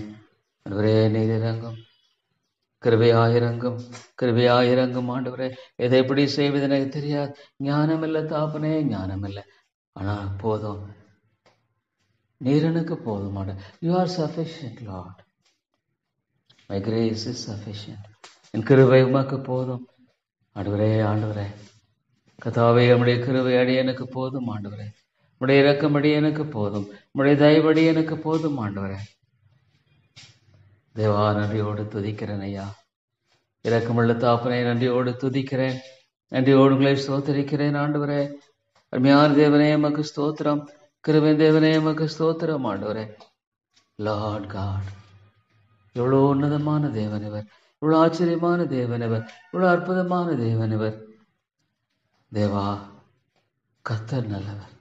A: ஆண்டவரே நீர் இறங்கும், கிருபையாயிரங்கும், கிருபையாயிரங்கும் ஆண்டவரே. எதை எப்படி செய்வது எனக்கு தெரியாது. ஞானம் இல்லை தாப்பனே, ஞானம் இல்லை. ஆனால் போதும், நீர் எனக்கு போதுமான. You are sufficient Lord. My grace is sufficient. என் கிருபை உமக்கு போதும். ஆண்டவரே கர்த்தாவே, உம்முடைய கிருபை அடியேனுக்கு போதும் ஆண்டவரே. உம்முடைய இரக்கம் அடியேனுக்கு போதும். உம்முடைய தயவு அடியேனுக்கு போதும் ஆண்டவரே. தேவா, நன்றியோடு துதிக்கிறேன் ஐயா. இரக்கமுள்ள தாப்பனை நன்றியோடு துதிக்கிறேன். நன்றியோடு உங்களை ஸ்தோத்தரிக்கிறேன் ஆண்டவரே. அருமையான தேவனே எமக்கு ஸ்தோத்திரம். கிருபை தேவனே எமக்கு ஸ்தோத்திரம் ஆண்டவரே. லார்ட் காட், எவ்வளோ உன்னதமான தேவன் இவர், இவ்வளோ ஆச்சரியமான தேவன் இவர், இவ்வளோ அற்புதமான தேவன் இவர். தேவா, கர்த்தர் நல்லவர்.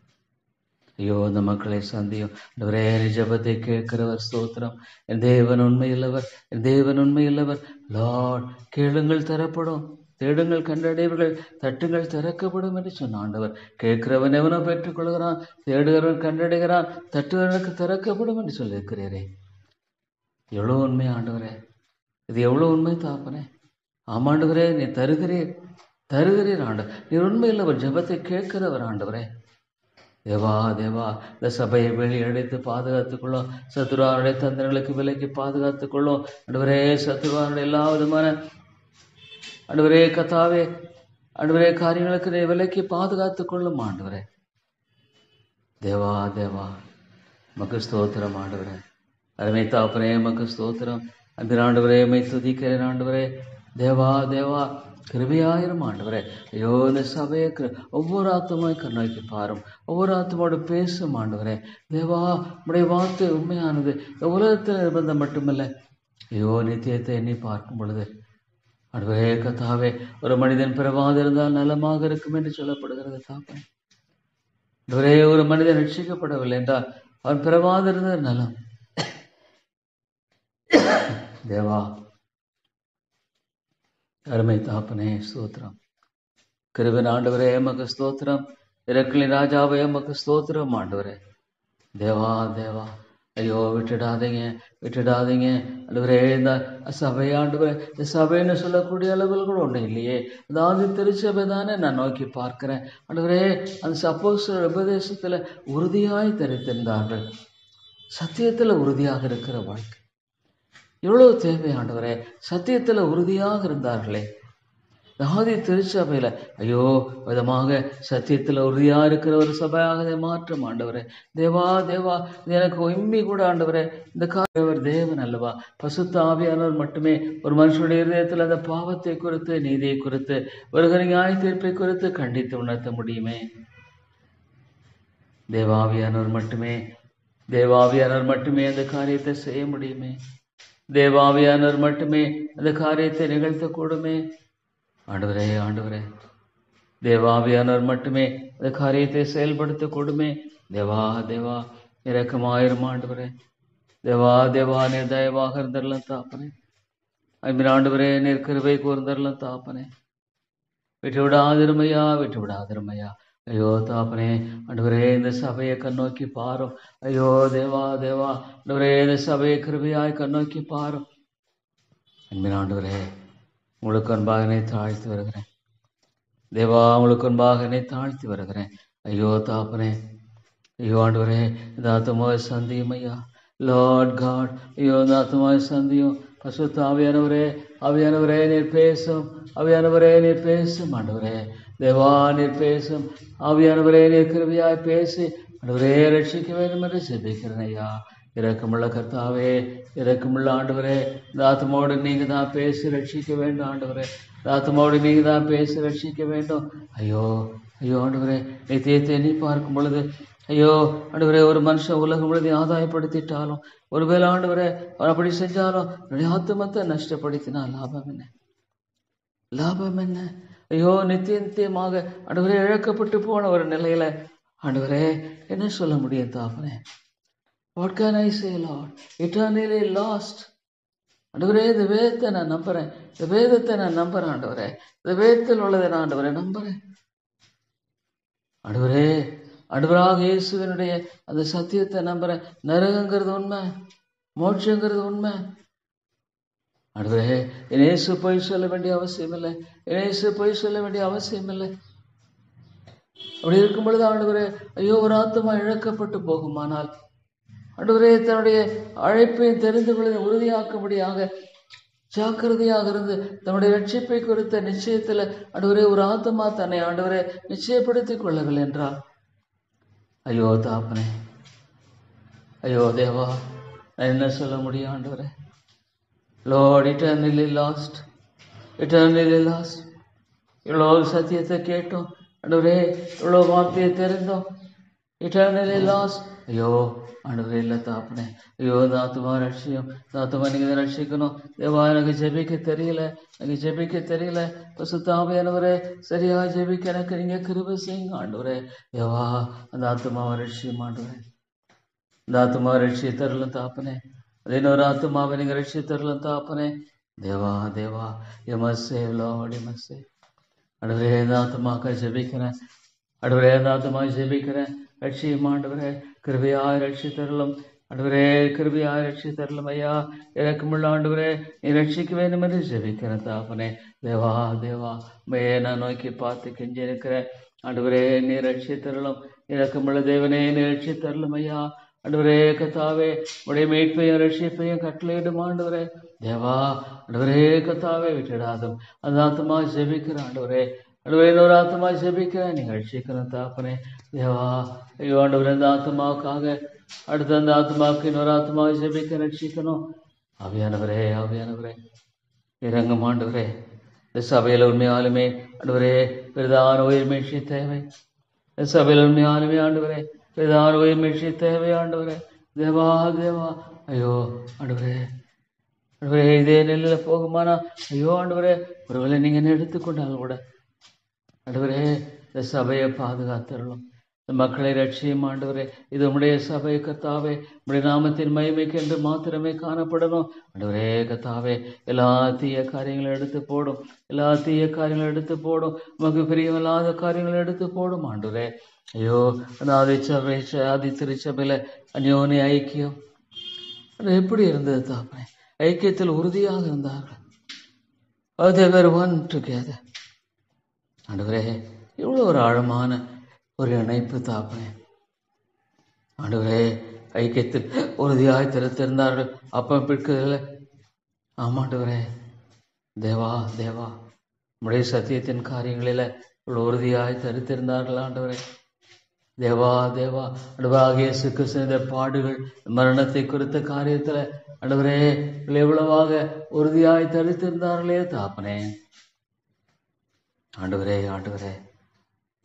A: ஐயோ, இந்த மக்களை சந்தியும் ஆண்டவரே. ஜெபத்தை கேட்கிறவர் ஸ்தோத்திரம். என் தேவன் உண்மையுள்ளவர், என் தேவன் உண்மையுள்ளவர். லார்ட், கேளுங்கள் தரப்படும், தேடுங்கள் கண்டடைவர்கள், தட்டுங்கள் திறக்கப்படும் என்று சொன்ன ஆண்டவர். கேட்கிறவன் எவனோ பெற்றுக்கொள்கிறான், தேடுகிறவன் கண்டடைகிறான், தட்டுகிறவனுக்கு திறக்கப்படும் என்று சொல்லியிருக்கிறீரே. எவ்வளோ உண்மை ஆண்டவரே, இது எவ்வளோ உண்மை தாப்பனே. ஆமாண்டவரே, நீ தருகிறீர் ஆண்டவர். நீர் உண்மையுள்ளவர், ஜெபத்தை கேட்கிறவர் ஆண்டவரே. தேவா, இந்த சபையை வெளியடைத்து பாதுகாத்துக்கொள்ளும். சத்துருவானுடைய தந்திரங்களுக்கு விலைக்கு பாதுகாத்துக்கொள்ளும் ஆண்டவரே. சத்துருவானுடைய எல்லா விதமான ஆண்டவரே கர்த்தாவே காரியங்களுக்கு நீ விலைக்கு பாதுகாத்துக்கொள்ளும் ஆண்டவரே. தேவா, மக்கு ஸ்தோத்திரம் ஆண்டவரே. அருமை தாப்பனே, மக்கு ஸ்தோத்திரம். அன்பின் ஆண்டவரே, மை துதிக்கிறேன் ஆண்டவரே. தேவா, கிருபையாயிரும் ஆண்டவரே. ஐயோ, இந்த சபையை ஒவ்வொரு ஆத்மாய் கண்ணோக்கி பாரும், ஒவ்வொரு ஆத்மாவோடு பேசும் ஆண்டவரே. தேவா, உடைய வார்த்தை உண்மையானது, உலகத்தில் நிர்பந்தம் மட்டுமில்லை. ஐயோ, நித்தியத்தை எண்ணி பார்க்கும் பொழுது ஆண்டவரே கர்த்தாவே, ஒரு மனிதன் பிறவாதிருந்தால் நலமாக இருக்கும் என்று சொல்லப்படுகிறது தாப்பனே. ஆண்டவரே, ஒரு மனிதன் ரட்சிக்கப்படவில்லை என்றால் அவன் பிறவாதிருந்த நலம். தேவா, அருமை தாப்பனே ஸ்தோத்திரம். கிருபையின் ஆண்டவரே எமக்கு ஸ்தோத்திரம். இரக்கலின் ராஜாவே எமக்கு ஸ்தோத்திரம் ஆண்டவரே. தேவா, ஐயோ, விட்டுடாதீங்க ஆண்டவரே. இந்த சபை ஆண்டவரே, இந்த சபைன்னு சொல்லக்கூடிய அளவில் கூட ஒன்றும் இல்லையே. அதாவது திருச்சபை தானே நான் நோக்கி பார்க்கிறேன் ஆண்டவரே. அந்த அப்போஸ்தலர் உபதேசத்தில் உறுதியாய் தரித்திருந்தார்கள். சத்தியத்தில் உறுதியாக இருக்கிற வாழ்க்கை எவ்வளவு தேவை ஆண்டவரே. சத்தியத்தில் உறுதியாக இருந்தார்களே. ஆதி திருச்சபையில் ஐயோ விதமாக சத்தியத்தில் உறுதியாக இருக்கிற ஒரு சபையாக இதை மாற்றம் ஆண்டவரே. தேவா, எனக்கு இம்மி கூட ஆண்டவரே, இந்த காரியவர் தேவன் அல்லவா. பசுத்த ஆவியானவர் மட்டுமே ஒரு மனுஷனுடைய இதயத்தில் அந்த பாவத்தை குறித்து, நீதியை குறித்து, வருகிற நியாய தீர்ப்பை குறித்து கண்டித்து உணர்த்த முடியுமே. தேவாவியானவர் மட்டுமே அந்த காரியத்தை செய்ய முடியுமே. தேவாவியானவர் மட்டுமே அந்த காரியத்தை நிகழ்த்தக்கூடுமே. ஆண்டவரே, தேவாவியானவர் மட்டுமே அந்த காரியத்தை செயல்படுத்தக்கூடுமே. தேவா, இரக்கமாயிரும் ஆண்டவரே. தேவா, நீர் தயவாக இருந்தரலாம் தாப்பனே. அன்பின் ஆண்டவரே, நீர் கிருபை கூர்ந்தரலாம் தாப்பனே. விட்டு விடாதிருமையா. ஐயோ தாப்பனே, ஆண்டவரே, இந்த சபையை கண்ணோக்கி பாரும். ஐயோ தேவா, ஆண்டவரே, இந்த சபையை கிருபையாய் கண்ணோக்கி பாரும். அன்பின் ஆண்டவரே, உங்களுக்கு அன்பாக என்னை தாழ்த்தி வருகிறேன். தேவா, உங்களுக்கு அன்பாக என்னை தாழ்த்தி வருகிறேன். ஐயோ தாப்பனே, ஐயோ ஆண்டவரே, இந்த ஆத்மாவை சந்தியும் ஐயா. லார்ட் காட், ஐயோ இந்த ஆத்மாவை சந்தியும். பசுத்த ஆவியானவரே நீர் பேசும். ஆண்டவரே தேவா, நீர் பேசும். ஆவியானவரே நீர் கிருபையாய் பேசி ஆண்டவரே ரட்சிக்க வேண்டும் என்று ஜெபிக்கிறேன் ஐயா. இரக்கமுள்ள கர்த்தாவே, இரக்கமுள்ள ஆண்டவரே, இந்த ஆத்மாவோடு நீங்க தான் பேசி ரட்சிக்க வேண்டும் ஆண்டவரே. இந்த ஆத்மாவோடு நீங்க தான் பேசி ரட்சிக்க வேண்டும். ஐயோ ஆண்டவரே, நித்தியத்தை எண்ணி பார்க்கும் பொழுது ஐயோ ஆண்டவரே, ஒரு மனுஷன் உலகம் முழுவதையும் ஆதாயப்படுத்திட்டாலும், ஒருவேளை ஆண்டவரே அவன் அப்படி செஞ்சாலும் என்னுடைய ஆத்மத்தை நஷ்டப்படுத்தினா லாபம் என்ன? ஐயோ, நித்தியமாக ஆண்டவரே இழக்கப்பட்டு போன ஒரு நிலையில ஆண்டவரே என்ன சொல்ல முடியும் தாப்பனே? What can I say, Lord? Eternally lost. ஆண்டவரே, இந்த வேதத்தை நான் நம்புறேன் ஆண்டவரே. இந்த வேதத்தில் உள்ளதை நான் ஆண்டவரே நம்புறேன் ஆண்டவரே. ஆண்டவராக இயேசுவினுடைய அந்த சத்தியத்தை நம்புறேன். நரகங்கிறது உண்மை, மோட்சங்கிறது உண்மை ஆண்டவரே. இயேசு பொய் சொல்ல வேண்டிய அவசியம் இல்லை. அப்படி இருக்கும் பொழுது ஆண்டவரே, ஐயோ ஒரு ஆத்துமா இழக்கப்பட்டு போகுமானால் ஆண்டவரே தன்னுடைய அழைப்பை தெரிந்து கொள்ள உறுதியாக்கும்படியாக ஜாக்கிரதையாக இருந்து தன்னுடைய ரட்சிப்பை குறித்த நிச்சயத்துல ஆண்டவரே ஒரு ஆத்துமா தன்னை ஆண்டவரே நிச்சயப்படுத்திக் கொள்ளவில்லை என்றால், ஐயோ தாப்பனே, ஐயோ தேவா, நான் என்ன சொல்ல முடியும் ஆண்டவரே? Lord, eternally lost, eternally lost. இவ்வளோ சத்தியத்தை கேட்டோம் ஆண்டவரே, இவ்வளோ வார்த்தையை தெரிந்தோம், eternally lost. ஐயோ ஆண்டவரே, இல்லை தாப்பனே, ஐயோ இந்த ஆத்மா ரட்சியம், இந்த ஆத்மா நீங்க ரட்சிக்கணும் தேவா, எனக்கு ஜெபிக்க தெரியல, எனக்கு ஜெபிக்க தெரியல, பசுத்தாவியானவரே சரியா ஜெபிக்க எனக்கு நீங்க கிருபை செய்யுங்க ஆண்டவரே. தேவா அந்த ஆத்மாவை ரட்சியம் ஆண்டவரே, இந்த ஆத்மாவை ரட்சிய தரலாம் தாப்பனே, அது இன்னொரு ஆத்மாவை நீங்க ரட்சிய தரலாம் தாப்பனே. தேவா தேவா, எமசே லோடிமசே ஆண்டவரே, இந்த ஆத்மாக்க ஜெபிக்கிறேன் ஆண்டவரே, இந்த ஆத்மா ஜெபிக்கிறேன், ரட்சியம் ஆண்டவரே, கிருபையாய் ரட்சி தரலும் ஆண்டவரே, கிருபையாய் ரட்சி தரலும் ஐயா, இறக்கமுள்ள ஆண்டவரே, நீ ரட்சிக்க வேண்டும் என்று ஜெபிக்கிறேன் தாப்பனே. தேவா தேவா, மையே நான் நோக்கி பார்த்து கெஞ்சி இருக்கிறேன் ஆண்டவரே, நீ ரட்சி தரலும், இறக்கமுள்ள தேவனே நீ ரட்சி தரலும் ஐயா. ஆண்டவரே கத்தாவே, உடைய மீட்பையும் ரட்சிப்பையும் கட்டளையிடும் ஆண்டவரே. தேவா ஆண்டவரே கத்தாவே, விட்டுடாதும் அந்த ஆத்மா ஜெபிக்கிறேன் ஆண்டவரே, ஆண்டவரே இன்னொரு ஆத்மா ஜெபிக்கிறேன், நீங்க ரட்சிக்கிறேன் தாப்பனே. தேவா ஐயோ ஆண்டவரே, இந்த ஆத்மாவுக்காக அடுத்த அந்த ஆத்மாவுக்கு இன்னொரு ஆத்மாவை ஜெபிக்க ரட்சிக்கணும். ஆவியானவரே ஆவியானவரே இறங்கும் ஆண்டவரே. இந்த சபையில் உண்மையாலுமே ஆண்டவரே பிரதான உயிர் மீட்சி தேவை, இந்த சபையில் உண்மையாலுமே ஆண்டவரே பிரதான உயிர் மீட்சி தேவை ஆண்டவரே. தேவா தேவா, ஐயோ ஆண்டவரே, ஆண்டவரே இதே நெல்லில் போகுமானா ஐயோ ஆண்டவரே, ஒருவேளை நீங்க எடுத்துக்கொண்டாலும் கூட ஆண்டவரே இந்த சபையை பாதுகாத்துடணும், இந்த மக்களை ரட்சியும் ஆண்டவரே. இது உம்முடைய சபை கத்தாவே, உம்முடைய நாமத்தின் மகிமைக்கு என்று மாத்திரமே காணப்படணும் ஆண்டவரே கத்தாவே. எல்லா தீய காரியங்களும் எடுத்து போடும், எல்லா தீய காரியங்களும் எடுத்து போடும், உமக்கு பிரியமில்லாத காரியங்களும் எடுத்து போடும் ஆண்டவரே. ஐயோ அந்த ஆதி திருச்சபையில அந்யோன்ய ஐக்கியம் அது எப்படி இருந்தது தாப்பனே? ஐக்கியத்தில் உறுதியாக இருந்தார்கள். They were one together. ஆண்டவரே இவ்வளோ ஒரு ஆழமான ஒரு இணைப்பு தாப்பனே. ஆண்டவரே ஐக்கியத்தில் உறுதியாய் திறத்திருந்தார்கள், அப்பம் பிற்கிறதில்லை. ஆமாண்டவரே, தேவா தேவா, உடைய சத்தியத்தின் காரியங்களில் இவ்வளோ உறுதியாய் தரித்திருந்தார்கள் ஆண்டவரே. தேவா தேவா, ஆண்டவராகிய இயேசு கிறிஸ்து பாடுகள் மரணத்தை குறித்த காரியத்தில் ஆண்டவரே எவ்வளவாக உறுதியாய் தரித்திருந்தார்களே தாப்பனே. ஆண்டவரே ஆண்டவரே,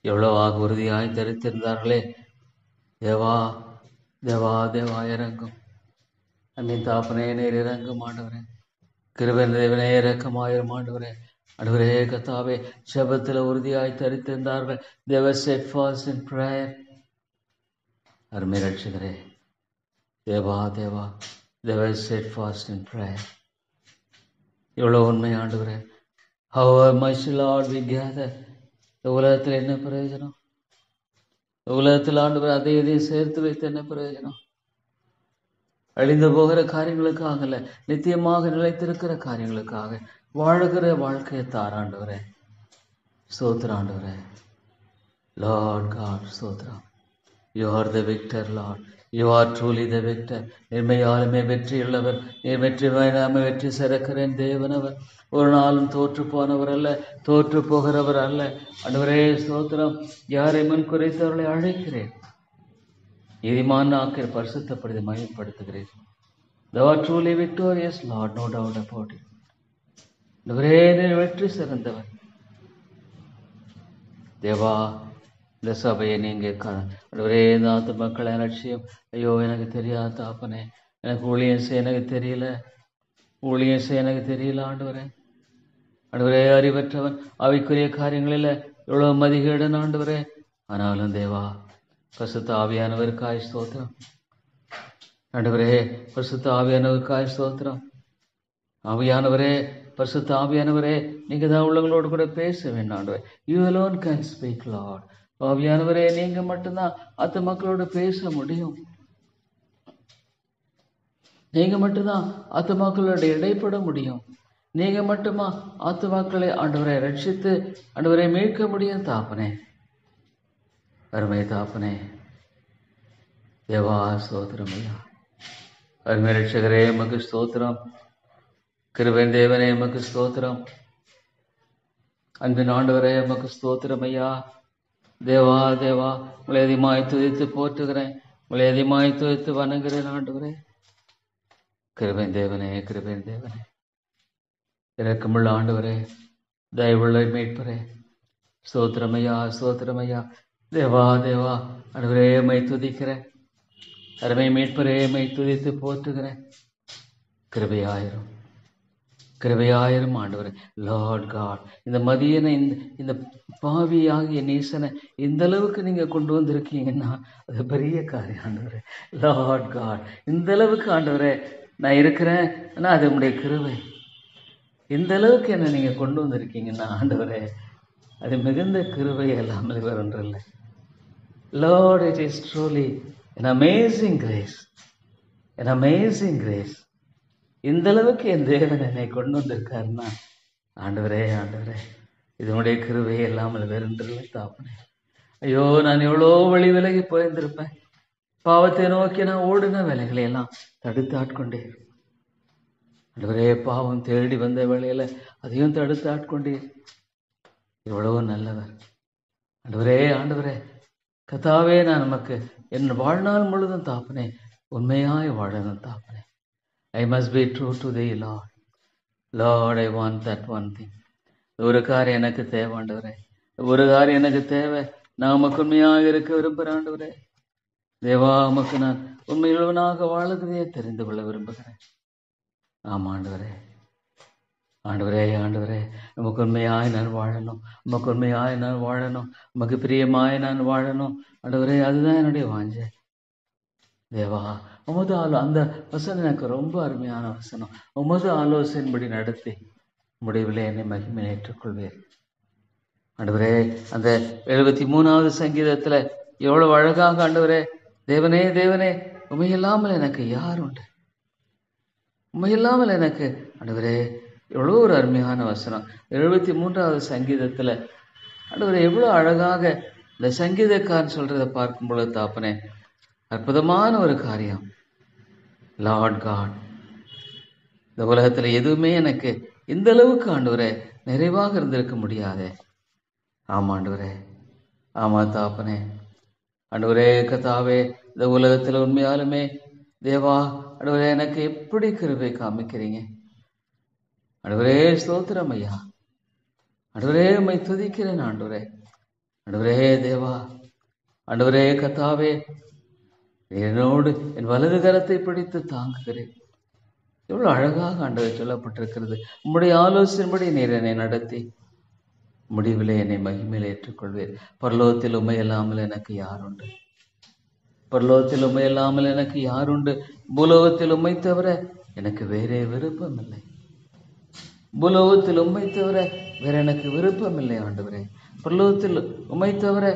A: எவ்வளவாக உறுதியாய் தரித்திருந்தார்களே. தேவா தேவா தேவா, இறங்கும் அன்னின் தாப்பனே, நேர் இறங்கும் ஆண்டவரே. கிருபையின் தேவனே இறக்கமாயிரும் ஆண்டவரே. ஆண்டவரே கத்தாவே, ஜெபத்தில் உறுதியாய் தரித்திருந்தார்கள். They were steadfast in prayer. அருமை ரட்சகரே, Deva Deva, they were steadfast in prayer. எவ்வளவு உண்மை ஆண்டவரே. However much Lord we gather, இந்த உலகத்தில் என்ன பிரயோஜனம்? உலகத்தில் ஆண்டவர் அதை இதையும் சேர்த்து வைத்து என்ன பிரயோஜனம்? அழிந்து போகிற காரியங்களுக்காக அல்ல, நித்தியமாக நிலைத்திருக்கிற காரியங்களுக்காக வாழுகிற வாழ்க்கையை தாராண்டவரே. ஸ்தோத்திரம் ஆண்டவரே. லார்ட் காட் ஸ்தோத்திரம். You are the victor Lord, you are truly the victor. நிர்மையாலுமே வெற்றியுள்ளவர், நீர் வெற்றி வேணாமே வெற்றி சிறக்கிறேன் தேவனவர். ஒரு நாளும் தோற்று போனவர் அல்ல, தோற்று போகிறவர் அல்ல. ஆண்டவரே ஸ்தோத்திரம். யாரை முன் குறைத்தவர்களை அழைக்கிறேன், நீதிமான் ஆக்கிற பரிசுத்தப்படுத்தி மகிமைப்படுத்துகிறேன். Thou art truly victorious Lord, no doubt about it. ஆண்டவரே நீர் வெற்றி சிறந்தவர். தேவா இந்த சபையை நீங்க ஆண்டவரே, இந்த ஆத்து மக்களை லட்சியம். ஐயோ எனக்கு தெரியாத தாப்பனே, எனக்கு ஊழியம் செய்ய எனக்கு தெரியல, ஊழியம் செய்ய எனக்கு தெரியல ஆண்டவரே. ஆண்டவரே அறிவற்றவன், அவைக்குரிய காரியங்களில் எவ்வளவு மதிகேடன் ஆண்டவரே. ஆனாலும் தேவா பரிசுத்த ஆவியானவருக்காய் ஸ்தோத்திரம் ஆண்டவரே. பரிசுத்த ஆவியானவருக்காய் ஸ்தோத்திரம். ஆவியானவரே, பரிசுத்த ஆவியானவரே, நீங்க தான் உள்ளவங்களோடு கூட பேச வேண்டும் ஆண்டவரே. You alone can speak Lord. ஆவியானவரே, நீங்க மட்டும்தான் அத்த மக்களோட பேச முடியும். நீங்க மட்டும்தான் அத்த மக்களோட இடைப்பட முடியும். நீங்க மட்டுமா ஆத்துமாக்களை ஆண்டவரை ரட்சித்து ஆண்டவரை மீட்க முடியும் தாப்பனே. அருமை தாப்பனே, தேவா ஸ்தோத்திரம் ஐயா. அருமை ரட்சகரே எமக்கு ஸ்தோத்திரம். கிருபையின் தேவனே எமக்கு ஸ்தோத்திரம். அன்பின் ஆண்டவரே எமக்கு ஸ்தோத்திரம் ஐயா. தேவா தேவா, உங்களை அதிகமாய் துதித்து போற்றுகிறேன், உங்களை அதிகமாய் துதித்து வணங்குகிறேன் ஆண்டவரே. கிருபையின் தேவனே, கிருபையின் தேவனே, இரக்கமுள்ள ஆண்டவரே, தயவுள்ள மீட்பரே, ஸ்தோத்திரமையா, ஸ்தோத்திரமையா. தேவா தேவா, ஆண்டவரே மை துதிக்கிறேன். அருமை மீட்பரே மை துதித்து போற்றுகிறேன். கிருபையாயிரும், கிருபையாயிரும் ஆண்டவரே. லார்ட் காட், இந்த மதியனை இந்த பாவியாகிய நேசனை இந்த அளவுக்கு நீங்க கொண்டு வந்திருக்கீங்கன்னா அது பெரிய காரியம் ஆண்டவரே. லார்ட் காட், இந்த அளவுக்கு ஆண்டவரே நான் இருக்கிறேன், ஆனா அது உங்களுடைய கிருபை. இந்த அளவுக்கு என்ன நீங்க கொண்டு வந்திருக்கீங்கன்னா ஆண்டவரே, அது மிகுந்த கிருபை இல்லாமல் வேற ஒன்றில்லை. Lord, it is truly an amazing grace, an amazing grace. இந்த அளவுக்கு என் தேவன் என்னை கொண்டு வந்திருக்காருன்னா ஆண்டவரே, ஆண்டவரே, இதனுடைய கிருபை இல்லாமல் வேறொன்றில்லை தாப்பனே. ஐயோ, நான் எவ்வளோ வழி விலகி போயிருந்திருப்பேன். பாவத்தை நோக்கி நான் ஓடின வேலைகளை எல்லாம் தடுத்து ஆட்கொண்டே. ஆண்டவரே, பாவம் தேடி வந்த வேலையில அதையும் தடுத்து ஆட்கொண்டே. எவ்வளவு நல்லவர் ஆண்டவரே. ஆண்டவரே கர்த்தாவே, நான் நமக்கு என் வாழ்நாள் முழுதும் தாப்பனே உண்மையாய் வாழணும் தாப்பனே. I must be true to thee, Lord. Lord, I want that one thing. ஒரு காரியம் எனக்கு தேவை ஆண்டவரே, ஒரு காரியம் எனக்கு தேவை. நான் உமக்கு உண்மையாக இருக்க விரும்புகிறேன் ஆண்டவரே. தேவா, உமக்கு நான் உண்மையுள்ளவனாக வாழுகிறதையே தெரிந்து கொள்ள விரும்புகிறேன். ஆமா ஆண்டவரே, ஆண்டவரே, ஆண்டவரே, உமக்கு உண்மையாய் நான் வாழணும், உமக்கு உண்மையாய் நான் வாழணும், உமக்கு பிரியமாய் நான் வாழணும் ஆண்டவரே. அதுதான் என்னுடைய வாஞ்சை. தேவா, உமது அந்த வசனம் எனக்கு ரொம்ப அருமையான வசனம். உமது ஆலோசனைப்படி நடத்தி முடிவில் என்னை மகிமையை ஏற்றுக்கொள்வேன் ஆண்டவரே. அந்த 73வது சங்கீதத்துல எவ்வளவு அழகாக ஆண்டவரே, தேவனே தேவனே, உமையில்லாமல் எனக்கு யார் உண்டு, உமையில்லாமல் எனக்கு ஆண்டவரே. எவ்வளோ ஒரு அருமையான வசனம் 73வது சங்கீதத்துல ஆண்டவரே. எவ்வளோ அழகாக இந்த சங்கீதக்காரன் சொல்றதை பார்க்கும் பொழுது தாப்பனே, அற்புதமான ஒரு காரியம். லார்ட் காட், இந்த உலகத்துல எதுவுமே எனக்கு இந்த அளவுக்கு ஆண்டவரே நிறைவாக இருந்திருக்க முடியாதே. ஆமா ஆண்டவரே, ஆமா தாப்பனே. ஆண்டவரே கர்த்தாவே, இந்த உலகத்துல உண்மையாலுமே தேவா ஆண்டவரே எனக்கு எப்படி கிருபை காமிக்கிறீங்க ஆண்டவரே. ஸ்தோத்திரம் ஐயா. ஆண்டவரே உம்மை துதிக்கிறேன் ஆண்டவரே. ஆண்டவரே தேவா, ஆண்டவரே கர்த்தாவே, என்னோடு என் வலது கரத்தை பிடித்து தாங்குகிறேன். எவ்வளவு அழகாக ஆண்டவர் சொல்லப்பட்டிருக்கிறது. உம்முடைய ஆலோசனைப்படி நீர் என்னை நடத்தி முடிவிலே என்னை மகிமையில் ஏற்றுக்கொள்வீர். பரலோகத்தில் உம்மை இல்லாமல் எனக்கு யாருண்டு, பரலோகத்தில் உம்மை இல்லாமல் எனக்கு யாருண்டு. பூலோகத்தில் உம்மை தவிர எனக்கு வேறே விருப்பம் இல்லை. பூலோகத்தில் உம்மை தவிர வேற எனக்கு விருப்பம் இல்லை ஆண்டவரே. பரலோகத்தில் உம்மை தவிர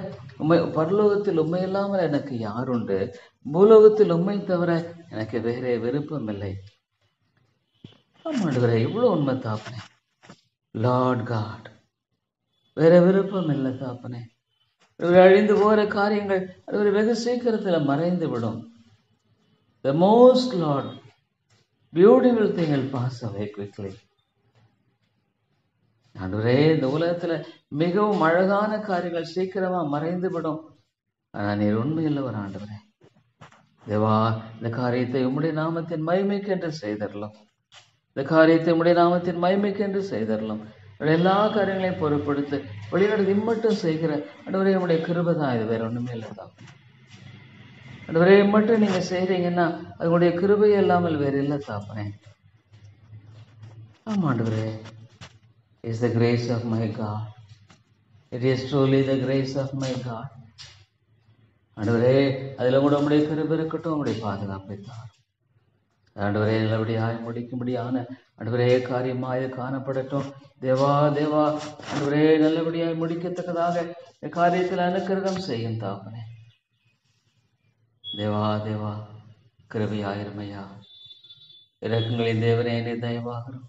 A: பரலோகத்தில் உம்மை இல்லாமல் எனக்கு யாருண்டு. பூலோகத்தில் உம்மை தவிர எனக்கு வேறே விருப்பம் இல்லை. ஆமாண்டவரே, இவ்வளவு உண்மை தாப்பனே. லார்ட் காட், வேற விருப்பம் இல்லை தாப்பனே. அழிந்து போகிற காரியங்கள் அது வெகு சீக்கிரத்தில் மறைந்து விடும். The most Lord beautiful thing will pass away quickly. ஆண்டவரே, இந்த உலகத்துல மிகவும் அழகான காரியங்கள் சீக்கிரமா மறைந்து விடும். ஆனா நீர் உண்மையுள்ளவர் ஆண்டவரே. தேவா, இந்த காரியத்தை உம்முடைய நாமத்தின் மகிமைக்கு என்று செய்தரலாம். இந்த காரியத்தை உம்முடைய நாமத்தின் மகிமைக்கு என்று செய்தரலாம். எல்லா காரியங்களையும் பொருட்படுத்த வெளிநாடு இம்மட்டும் செய்கிற ஆண்டவரே உம்முடைய கிருபை தான். இது வேற ஒண்ணுமே இல்லை தான் ஆண்டவரே. இம்மட்டும் நீங்க செய்றீங்கன்னா அது உங்களுடைய கிருபை இல்லாமல் வேற இல்லை தாப்பனே. ஆமா ஆண்டவரே, is the grace of my God. It is truly the grace of my God. ஆண்டவரே, அதில் கூட உம்முடைய கிருபை இருக்கட்டும், உம்முடைய பாதுகாப்பை தாரும் ஆண்டவரே. நல்லபடியாய் முடிக்கும்படியான ஆண்டவரே காரியமாய் காணப்படட்டும். தேவா தேவா, ஆண்டவரே நல்லபடியாய் முடிக்கத்தக்கதாக இந்த காரியத்தில் அனுக்கிரகம் செய்யும் தாப்பனே. தேவா தேவா, கிருபையாயிருமையா. இரக்கங்களின் தேவனே, என்னை தயவாகிறோம்.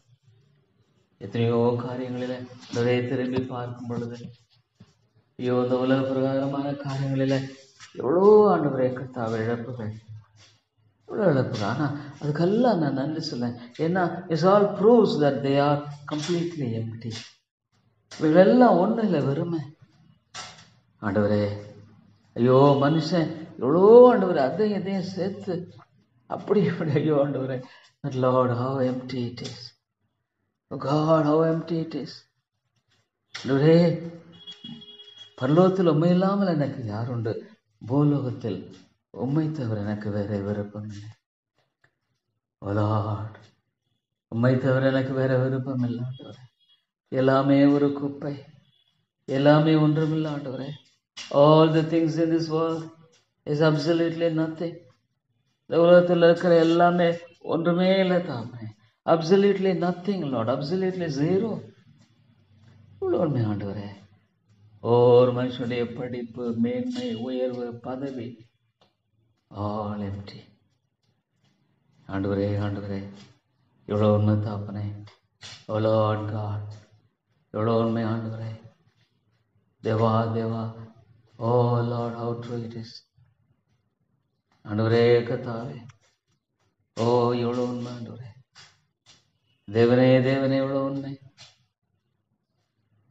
A: எத்தனையோ காரியங்களில திரும்பி பார்க்கும் பொழுது ஐயோ, இந்த உலக பிரகாரமான காரியங்களில் எவ்வளோ ஆண்டவரே கர்த்தாவே இழப்புகள், எவ்வளோ இழப்புகள். ஆனால் அதுக்கெல்லாம் நான் நன்றி சொல்லேன். ஏன்னா it's all proves that they are completely empty. இவைகளெல்லாம் ஒன்றும் இல்லை, வெறுமை. ஆண்டவரே, ஐயோ மனுஷன் எவ்வளோ ஆண்டவரே அதையும் இதையும் சேர்த்து அப்படி இப்படி, ஐயோ ஆண்டவரே, Lord, how empty it is. Oh God, how empty it is. ஆண்டவரே, பரலோகத்தில் உண்மை இல்லாமல் எனக்கு யாருண்டு? பூலோகத்தில் உண்மை தவிர எனக்கு வேற விருப்பம் இல்லை. Oh Lord, உண்மை தவிர எனக்கு வேற விருப்பம் இல்லை ஆண்டவரே. எல்லாமே ஒரு குப்பை, எல்லாமே ஒன்றுமில்லை ஆண்டவரே. All the things in this world is absolutely nothing. இந்த உலகத்தில் இருக்கிற எல்லாமே ஒன்றுமே இல்லை தாமே. Absolutely nothing, Lord. Absolutely zero. இவ்வளோ உண்மை ஆண்டவரே. ஒரு மனுஷனுடைய படிப்பு, மேன்மை, உயர்வு, பதவி, all empty. ஆண்டவரே, ஆண்டவரே, எவ்வளோ உண்மை தாப்பனே. Oh Lord God, எவ்வளோ உண்மை ஆண்டவரே. Deva Deva, oh Lord, how true it is. ஆண்டவரே கர்த்தாவே, ஓ எவ்வளோ உண்மை ஆண்டவரே. தேவனே தேவனே, எவ்வளோ உண்மை.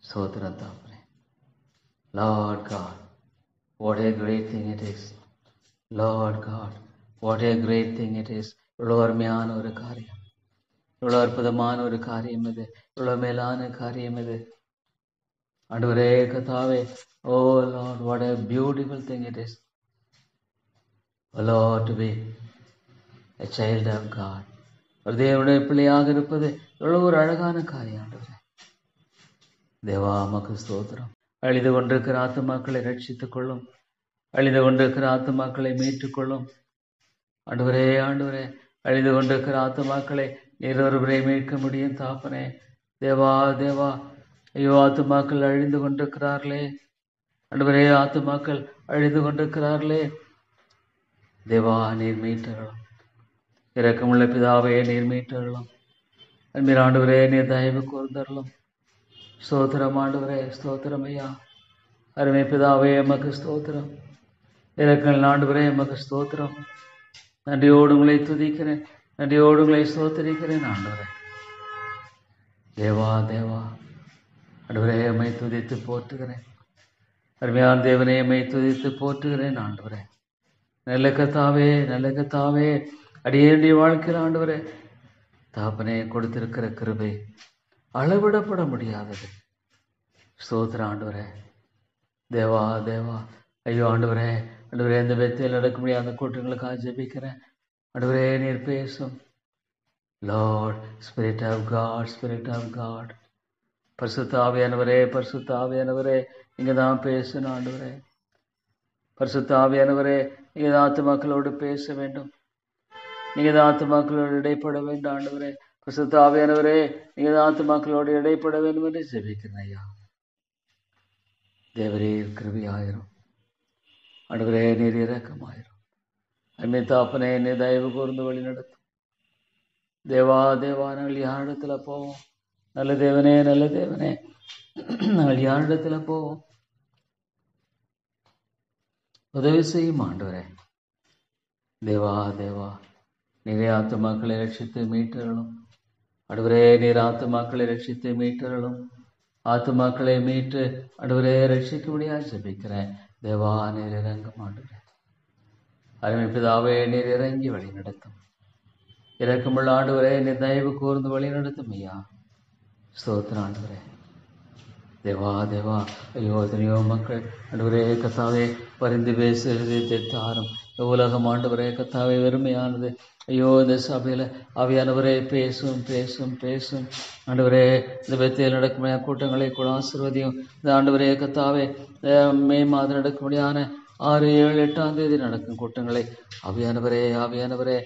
A: ஸ்தோத்திரம் தாப்பனே. Lord God, what a great thing it is. Lord God, what a great thing it is. இவ்வளோ அருமையான ஒரு காரியம், இவ்வளோ அற்புதமான ஒரு காரியம் இது, இவ்வளோ மேலான காரியம் இது. ஆண்டவரே கர்த்தாவே, oh Lord, what a beautiful thing it is. Oh Lord, to be a child of God. ஒரு தேவனுடைய பிள்ளையாக இருப்பது எவ்வளோ ஒரு அழகான காரியம் ஆண்டவரே. தேவா உமக்கு ஸ்தோத்திரம். அழிந்து கொண்டிருக்கிற ஆத்துமாக்களை ரட்சித்துக் கொள்ளும், அழிந்து கொண்டிருக்கிற ஆத்துமாக்களை மீட்டுக்கொள்ளும் ஆண்டவரே. ஆண்டவரே, அழிந்து கொண்டிருக்கிற ஆத்துமாக்களை நீர் ஒருவரை மீட்க முடியும் தாப்பனே. தேவா தேவா, ஐயோ ஆத்துமாக்கள் அழிந்து கொண்டிருக்கிறார்களே ஆண்டவரே, ஆத்துமாக்கள் அழிந்து கொண்டிருக்கிறார்களே. தேவா, நீர் மீட்டறலாம். இரக்கமுள்ள பிதாவே, நீர் மீட்டறலாம். அன்பின் ஆண்டவரே, நீர் தயவு கூர்ந்தரலாம். ஸ்தோத்திரம் ஆண்டவரே, ஸ்தோத்திரம் ஐயா. அருமை பிதாவே, எமக்கு ஸ்தோத்திரம். இரக்கங்கள் ஆண்டவரே, எமக்கு ஸ்தோத்திரம். நன்றியோடு உங்களை துதிக்கிறேன், நன்றியோடு உங்களை ஸ்தோத்திரிக்கிறேன் ஆண்டவரே. தேவா தேவா, ஆண்டவரே, எம்மை துதித்து போற்றுகிறேன். அருமையான தேவனே, எம்மை துதித்து போற்றுகிறேன் ஆண்டவரே. நல்ல கர்த்தாவே, நல்ல கர்த்தாவே, அடியேண்டிய வாழ்க்கையில் ஆண்டவரே தாப்பனே கொடுத்திருக்கிற கிருபை அளவிடப்பட முடியாதது. ஸ்தோத்திர ஆண்டவரே. தேவா தேவா, ஐயோ ஆண்டவரே, ஆண்டவரே, இந்த வெத்தையில் நடக்க முடியாத அந்த கூட்டங்களுக்காக ஜெபிக்கிறேன் ஆண்டவரே. நீர் பேசும். Lord, spirit of God, spirit of God, பரிசுத்த ஆவியானவரே, பரிசுத்த ஆவியானவரே, இங்கே தான் பேசணும் ஆண்டவரே. பரிசுத்த ஆவியானவரே, நீங்கள் தான் ஆத்துமாக்களோடு பேச வேண்டும், நீங்கள் தான் ஆத்துமாக்களோடு இடைப்பட வேண்டும் ஆண்டவரே. பரிசுத்த ஆவியானவரே, நீங்கள் தான் ஆத்துமாக்களோடு இடைப்பட வேண்டும் என்று ஜெபிக்கிறேன் ஐயா. தேவரீர் கிருபையாயிரும் ஆண்டவரே, நீர் இரக்கமாயிரும். அன்னை தாப்பனே, என்னை தயவு கூர்ந்து வழி நடத்தும். தேவா தேவா, நாங்கள் யாரிடத்துல போவோம்? நல்ல தேவனே, நல்ல தேவனே, நாங்கள் யாரிடத்துல போவோம்? உதவி செய்யும் ஆண்டவரே. தேவா தேவா, நீரே ஆத்துமாக்களை ரட்சித்து மீட்டறலும் ஆண்டவரே. நீர் ஆத்துமாக்களை ரட்சித்து மீட்டறலும், ஆத்துமாக்களை மீட்டு ஆண்டவரே ரட்சிக்க முடியாது ஜெபிக்கிறேன். தேவா, நீர் இறங்கும் ஆண்டவரே. அருமை பிதாவே, நீர் இறங்கி வழி நடத்தும். இறக்கமுள்ள ஆண்டவரே, நீர் தயவு கூர்ந்து வழி நடத்தும் ஐயா. ஸ்தோத்திரம் ஆண்டவரே. தேவா தேவா, ஐயோ எத்தனையோ மக்கள் ஆண்டவரே கர்த்தாவே பரிந்து பேசுகிறதை தாரும். உலகம் ஆண்டவரே கர்த்தாவே வெறுமையானது. ஐயோ, இந்த சபையில் ஆவியானவரே பேசும் பேசும் பேசும் ஆண்டவரே. இந்த வெத்தையில் நடக்கும் கூட்டங்களை கூட ஆசீர்வதியும். இந்த ஆண்டவரே கர்த்தாவே, மே மாதம் நடக்கும்படியான 6, 7, 8 நடக்கும் கூட்டங்களை ஆவியானவரே, ஆவியானவரே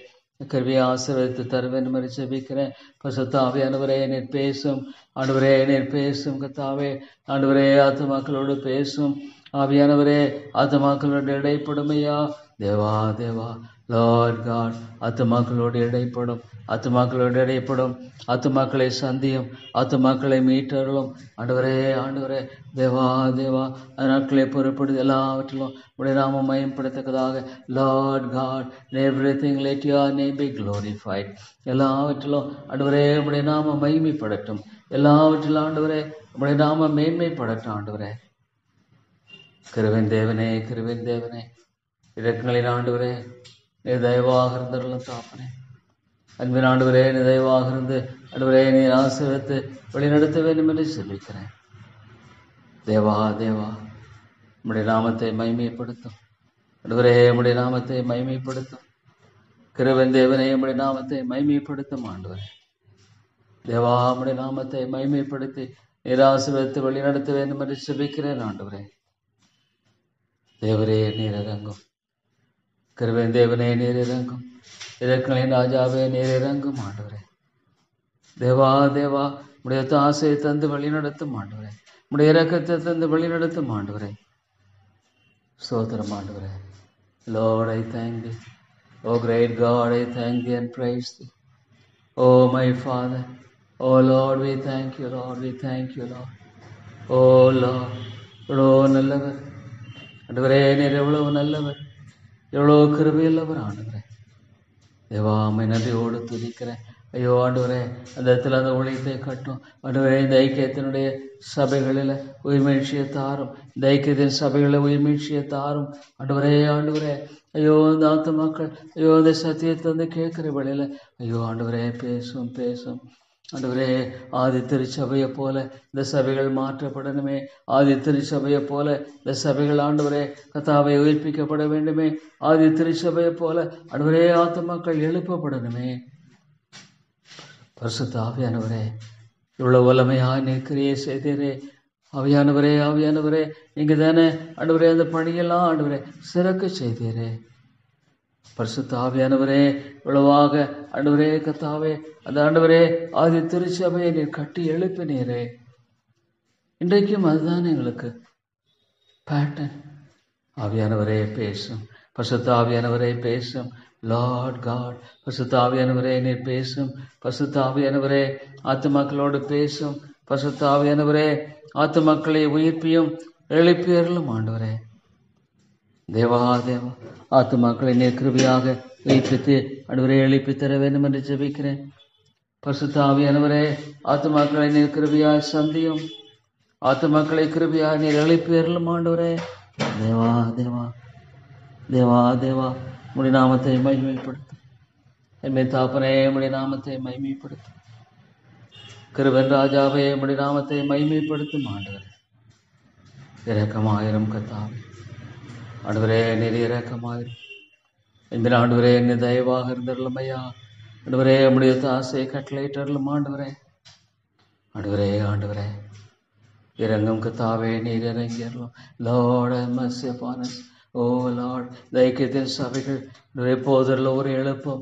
A: கருவியை ஆசீர்வதித்து தர வேண்டும் என்று ஜெபிக்கிறேன். பரிசுத்த ஆவியானவரே, நீர் பேசும் ஆண்டவரே, நீர் பேசும் கர்த்தாவே. ஆண்டவரே, ஆத்துமாக்களோடு பேசும் ஆவியானவரே, ஆத்துமாக்களோடு இடைப்படும் ஐயா. தேவா தேவா, லார்ட் காட் ஆத்துமாக்களோடு இடைப்படும், ஆத்துமாக்களோடு இடைப்படும், ஆத்துமாக்களை சந்தியும், ஆத்துமாக்களை மீட்டருளும். ஆண்டவரே ஆண்டவரே, தேவா தேவா, நாட்களை பொறுப்படுது எல்லாவற்றிலும் உடைய நாமம் மயம்படத்தக்கதாக. Lord God, everything let your name be glorified. எல்லாவற்றிலும் ஆண்டவரே உடைய நாமம் மகிமைப்படட்டும். எல்லாவற்றிலும் ஆண்டவரே உடைய நாமம் மேன்மைப்படட்டும். ஆண்டவரே கிருபையின் தேவனே, கிருபையின் தேவனே, இரக்கங்களின் ஆண்டவரே, நீ தயவாக இருந்தருளும் தாப்பனே. அன்பின் ஆண்டவரே, நீ தயவாக இருந்து ஆண்டவரே நீ ஆசீர்வதித்து வழிநடத்த வேண்டும் என்று சொல்லிக்கிறேன். தேவா தேவா, உம்முடைய நாமத்தை மகிமைப்படுத்தும். ஆண்டவரே உம்முடைய நாமத்தை மகிமைப்படுத்தும். கிருபையின் தேவனே, உம்முடைய நாமத்தை மகிமைப்படுத்தும். ஆண்டவரே தேவா, உம்முடைய நாமத்தை மகிமைப்படுத்தி நீர் ஆசீர்வதித்து வழிநடத்த வேண்டும் என்று சொல்லிக்கிறேன். ஆண்டவரே தேவரே நீர் இறங்கும். கிருபையின் தேவனே நீர் இறங்கும். இரக்கங்களின் ராஜாவே நீர் இறங்கும். ஆண்டவரே தேவா தேவா, உடைய ஆசையை தந்து வழி நடத்தும். ஆண்டவரே உடைய இரக்கத்தை தந்து வழி நடத்தும். ஆண்டவரே ஸ்தோத்திரம். ஆண்டவரே Lord, I thank thee. Oh great God, I thank thee and praise thee. Oh my Father, oh Lord, we thank you, Lord, we thank you, Lord. Oh Lord, எவ்வளோ நல்லவர் ஆண்டவரே, நீர் எவ்வளவு நல்லவர், எவ்வளோ கிருபையுள்ளவர். ஆண்டவரே தேவா, அம்மை நன்றியோடு துதிக்கிறேன். ஐயோ ஆண்டவரே, அந்த இடத்துல அந்த ஊழியத்தை கட்டும். ஆண்டவரே, இந்த ஐக்கியத்தினுடைய சபைகளில் உயிர்மீழ்ச்சியை தாரும். இந்த ஐக்கியத்தின் சபைகளில் உயிர்மீழ்ச்சியை தாரும். ஆண்டவரே ஆண்டவரே, ஐயோ இந்த ஆத்துமாக்கள் ஐயோ இந்த சத்தியத்தை வந்து கேட்கிற வேளையில் ஐயோ ஆண்டவரே பேசும் பேசும். ஆண்டவரே, ஆதி திருச்சபையை போல இந்த சபைகள் மாற்றப்படணுமே. ஆதி திருச்சபையை போல இந்த சபைகள் ஆண்டவரே கர்த்தாவை உயிர்ப்பிக்கப்பட வேண்டுமே. ஆதி திருச்சபையை போல ஆண்டவரே ஆத்துமாக்கள் எழுப்பப்படணுமே. பரிசுத்த ஆவியானவரே, இவ்வளவு வல்லமையாக நீர் கிரியை செய்தீரே. ஆவியானவரே ஆவியானவரே, நீங்க தானே ஆண்டவரே அந்த பணியெல்லாம் ஆண்டவரே சிறக்க செய்தீரே. பரிசுத்த ஆவியானவரே, இவ்வளவாக ஆண்டவரே கர்த்தாவே அந்த ஆண்டவரே ஆதி திருச்சபையை நீர் கட்டி எழுப்பினீரே. இன்றைக்கும் அதுதான் எங்களுக்கு பேட்டர்ன். ஆவியானவரே பேசும். பரிசுத்த ஆவியானவரே பேசும். லார்ட் காட், பரிசுத்த ஆவியானவரே நீர் பேசும். பரிசுத்த ஆவியானவரே ஆத்துமாக்களோடு பேசும். பரிசுத்த ஆவியானவரே ஆத்துமாக்களை உயிர்ப்பியும் எழுப்பியர்களும். ஆண்டவரே தேவா தேவா, ஆத்துமாக்களை நீர் கிருபையாக உயிர்ப்பித்து ஆண்டவரே எழுப்பி தர வேண்டும் என்று ஜெபிக்கிறேன். பரிசுத்த ஆவியானவரே ஆத்துமாக்களை நீர் கிருபையாய் சந்தியும். ஆத்துமாக்களை கிருபையாய் நீர் எழுப்பியர்களும். ஆண்டவரே தேவா தேவா தேவா தேவா, உம்முடைய நாமத்தை மகிமைப்படுத்தும். என்மை தாப்பனே, உம்முடைய நாமத்தை மகிமைப்படுத்தும். கிருபையின் ராஜாவே, உம்முடைய நாமத்தை மகிமைப்படுத்தும். ஆண்டவரே இரக்கமாயிரும் கர்த்தாவே. ஆண்டவரே நீர் இரக்கமாயிரும். என்பின் ஆண்டவரே என்னை தயவாக இருந்தருளும் ஐயா. ஆண்டவரே உம்முடைய ஆசையை கட்டளையிட்டருளும். ஆண்டவரே ஆண்டவரே ஆண்டவரே இறங்கும் கர்த்தாவே, நீர் இறங்கியருளும். Lord have mercy upon us. Oh Lord, இந்த ஐக்கியத்தின் சபைகள் போதரில் ஒரு எழுப்பும்.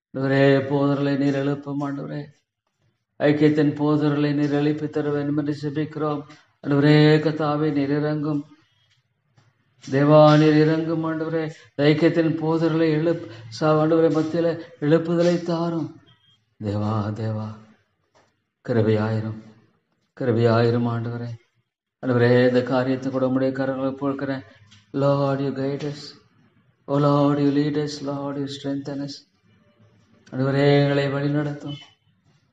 A: ஆண்டவரே போதரில் நீர் எழுப்பும். ஆண்டவரே ஐக்கியத்தின் போதரில் நீர் எழுப்பி தர வேண்டும் என்று ஜெபிக்கிறோம். ஆண்டவரே கர்த்தாவே நீர் இறங்கும். தேவா நீர் இறங்கும். ஆண்டவரே ஐக்கியத்தின் போதர்களை ஆண்டவரே மத்தியில் எழுப்புதலை தாரும். தேவா தேவா கிருபையாயிரும், கிருபையாயிரும். ஆண்டவரே ஆண்டவரே இந்த காரியத்தை கூட உம்முடைய கரங்களை போடுக்கிறேன். Lord, you guide us. Oh Lord, you lead us. Lord, you strengthen us. ஆண்டவரே எங்களை வழிநடத்தும்,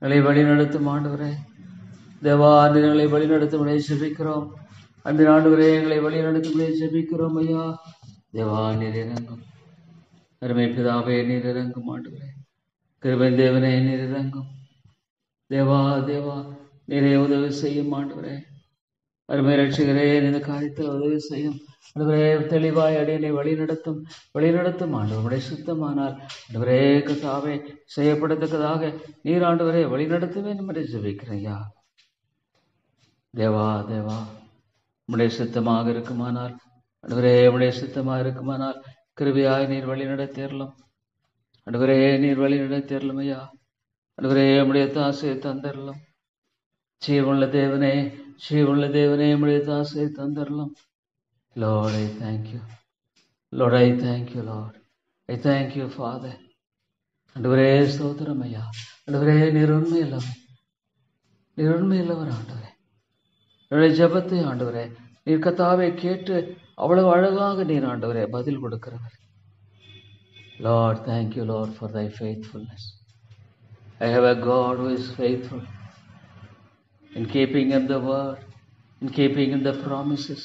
A: எங்களை வழிநடத்தும். ஆண்டவரே தேவா எங்களை வழிநடத்தும் ஜெபிக்கிறோம். அன்பின் ஆண்டவரே எங்களை வழிநடத்தும்படியே ஜெபிக்கிறோம் ஐயா. தேவா நீர் இறங்கும். அருமை பிதாவே நீர் இறங்கும். ஆண்டவரே கிருபையின் தேவனே நீர் இறங்கும். தேவா தேவா நீரே உதவி செய்யும். ஆண்டவரே அருமை ரட்சகரே இந்த காரியத்தில் உதவி செய்யும். ஆண்டவரே தெளிவாய் அடியனை வழிநடத்தும், வழிநடத்தும். ஆண்டவருடைய சுத்தமானால் ஆண்டவரே கர்த்தாவே செய்யப்படத்தக்கதாக நீர் ஆண்டவரே வழிநடத்த வேண்டும் என்று ஜெபிக்கிறேன் ஐயா. தேவா தேவா உம்முடைய சித்தமாக இருக்குமானால் ஆண்டவரே, உம்முடைய சித்தமாக இருக்குமானால் கிருபையாய் நீர் வழி நடத்தியறலாம். ஆண்டவரே நீர் வழி நடத்தியறலாம் ஐயா. ஆண்டவரே உம்முடைய ஆசையை தந்தரலாம். ஜீவனுள்ள தேவனே, ஜீவனுள்ள தேவனே உம்முடைய ஆசையை தந்தரலாம். Lord, I thank you. Lord, I thank you, Lord. I thank you, Father. ஆண்டவரே ஸ்தோத்திரம் ஐயா. ஆண்டவரே நீர் உண்மை இல்லவர், நீர் உண்மை இல்லவர் ஆண்டவரே. என்னுடைய ஜெபத்தை ஆண்டவரே நீர் கர்த்தாவே கேட்டு அவ்வளவு அழகாக நீர் ஆண்டவரே பதில் கொடுக்கிறவர். Lord, thank you, Lord, for thy faithfulness. I have a God who is faithful in keeping up the word, in keeping in the promises.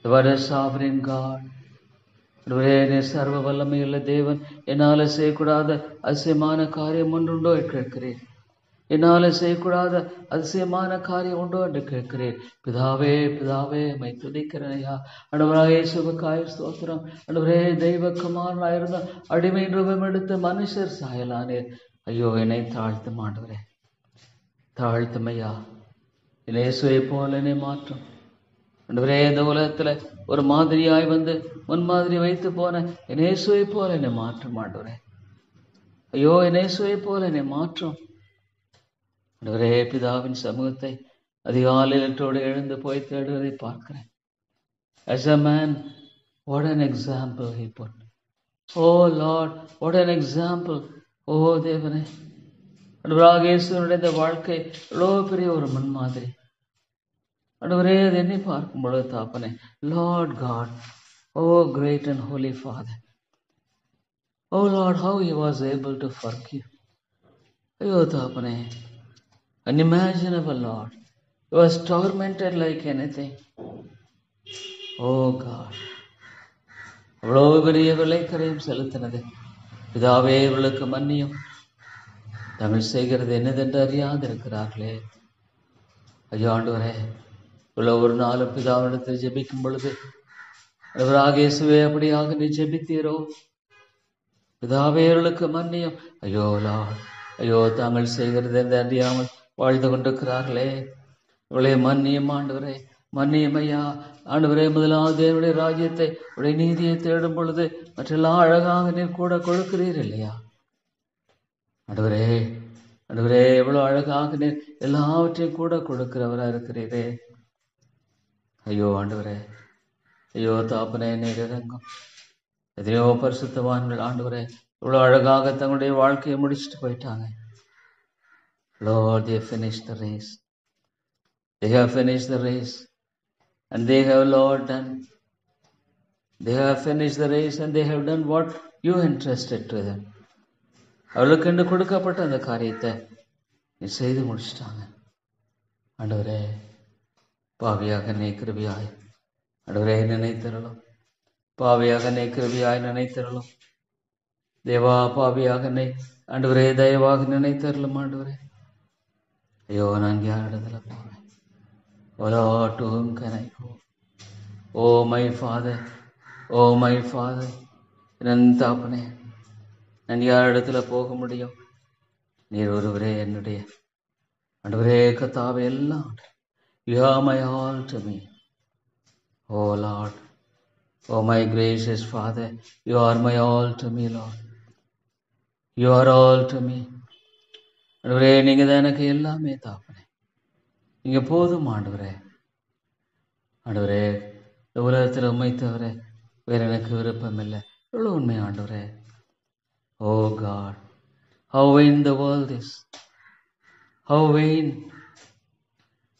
A: The word is sovereign God. ஆண்டவரே சர்வ வல்லமையுள்ள தேவன். என்னால் செய்யக்கூடாத அதிசயமான காரியம் ஒன்றுண்டோ என்று கேட்கிறேன். என்னால் செய்யக்கூடாத அதிசயமான காரியம் உண்டோ என்று கேட்கிறேன். பிதாவே பிதாவே மை துதிக்கிறனையா. ஆண்டவராக இயேசுவுக்காய் ஸ்தோத்திரம். ஆண்டவரே தெய்வ குமாரனாயிருந்த அடிமை ரூபம் எடுத்த மனுஷர் சாயலானீர். ஐயோ என்னை தாழ்த்தும் ஆண்டவரே, தாழ்த்தும் ஐயா. என்னை இயேசுவை போல என்னை மாற்றும் ஆண்டவரே. இந்த உலகத்துல ஒரு மாதிரியாய் வந்து முன்மாதிரி வைத்து போன என் இயேசுவை போல என்னை மாற்றும் ஆண்டவரே. ஐயோ என் இயேசுவை போல என்னை மாற்றும் ஆண்டவரே. பிதாவின் சமூகத்தை அதிகாலையிலற்றோடு எழுந்து போய் தேடுவதை பார்க்கிறேன். As a man, what an example he put. Oh Lord, what an example. Oh தேவனே, ஆண்டவராக இயேசுவினுடைய இந்த வாழ்க்கை எவ்வளவு பெரிய ஒரு முன்மாதிரி ஆண்டவரே. அது என்னை பார்க்கும் பொழுது தாப்பனே, Lord God, oh great and holy Father, oh Lord, how he was able to forgive. ஐயோ தாப்பனே, unimaginable Lord, he was tormented like anything. Oh God, அவ்வளவு பெரிய விலைக்கரையும் செலுத்தினது. பிதாவே இவர்களுக்கு மன்னியும், தாங்கள் செய்கிறது என்னதென்று அறியாதிருக்கிறார்களே. ஐயோ ஆண்டவரே, இவ்வளவு ஒரு நாளும் பிதாவிடத்தில் ஜெபிக்கும் பொழுது ஆண்டவராக இயேசுவே அப்படியாக நீ ஜெபித்தீரோ. பிதாவே இவர்களுக்கு மன்னியும். ஐயோ லார்ட், ஐயோ தாங்கள் செய்கிறது என்று அறியாமல் வாழ்ந்து கொண்டிருக்கிறார்களே. இவளை மன்னியும் ஆண்டவரே, மன்னியும் ஐயா. ஆண்டவரே, முதலாவது தேவனுடைய ராஜ்யத்தை உடைய நீதியை தேடும் பொழுது மற்றெல்லாம் அழகாக நீர் கூட கொடுக்கிறீர் இல்லையா ஆண்டவரே. ஆண்டவரே, எவ்வளவு அழகாக நீர் எல்லாவற்றையும் கூட கொடுக்கிறவரா இருக்கிறீரே. ஐயோ ஆண்டவரே, ஐயோ தாப்பனே நீர் இறங்கும். எத்தனையோ பரிசுத்தவான்கள் ஆண்டவரே இவ்வளவு அழகாக தங்களுடைய வாழ்க்கையை முடிச்சுட்டு போயிட்டாங்க. Lord, they finished the race. They have finished the race. And they have, Lord, done. They have finished the race and they have done what you entrusted to them. அவர்களுக்கு என்று கொடுக்கப்பட்ட அந்த காரியத்தை நீ செய்து முடிச்சிட்டாங்க. ஆண்டவரே, பாவியாக நீ கிருபையாய் ஆண்டவரே நினைத்தரலும், பாவியாக நீ கிருபையாய் நினைத்தரலும். தேவா, பாவியாக நீ ஆண்டவரே தயவாக நினைத்தரலும் ஆண்டவரே. ஐயோ நான் யார் இடத்துல போவேன்? Oh Lord, to whom can I go? Oh my Father, oh my Father, என் தாப்பனே, நான் யார் இடத்துல போக முடியும்? நீர் ஒருவரே என்னுடைய ஆண்டவரே கர்த்தாவே எல்லாம். You are my all to me. Oh Lord, oh my gracious Father, you are my all to me, Lord. You are all to me. ஆண்டவரே, நீங்க தான் எனக்கு எல்லாமே தாப்பனே. நீங்க போதும் ஆண்டவரே. ஆண்டவரே, இந்த உலகத்தில் உண்மை தவிர வேற எனக்கு விருப்பம் இல்லை. எவ்வளோ உண்மை ஆண்டவரே. ஓ God, how vain the world is, how vain.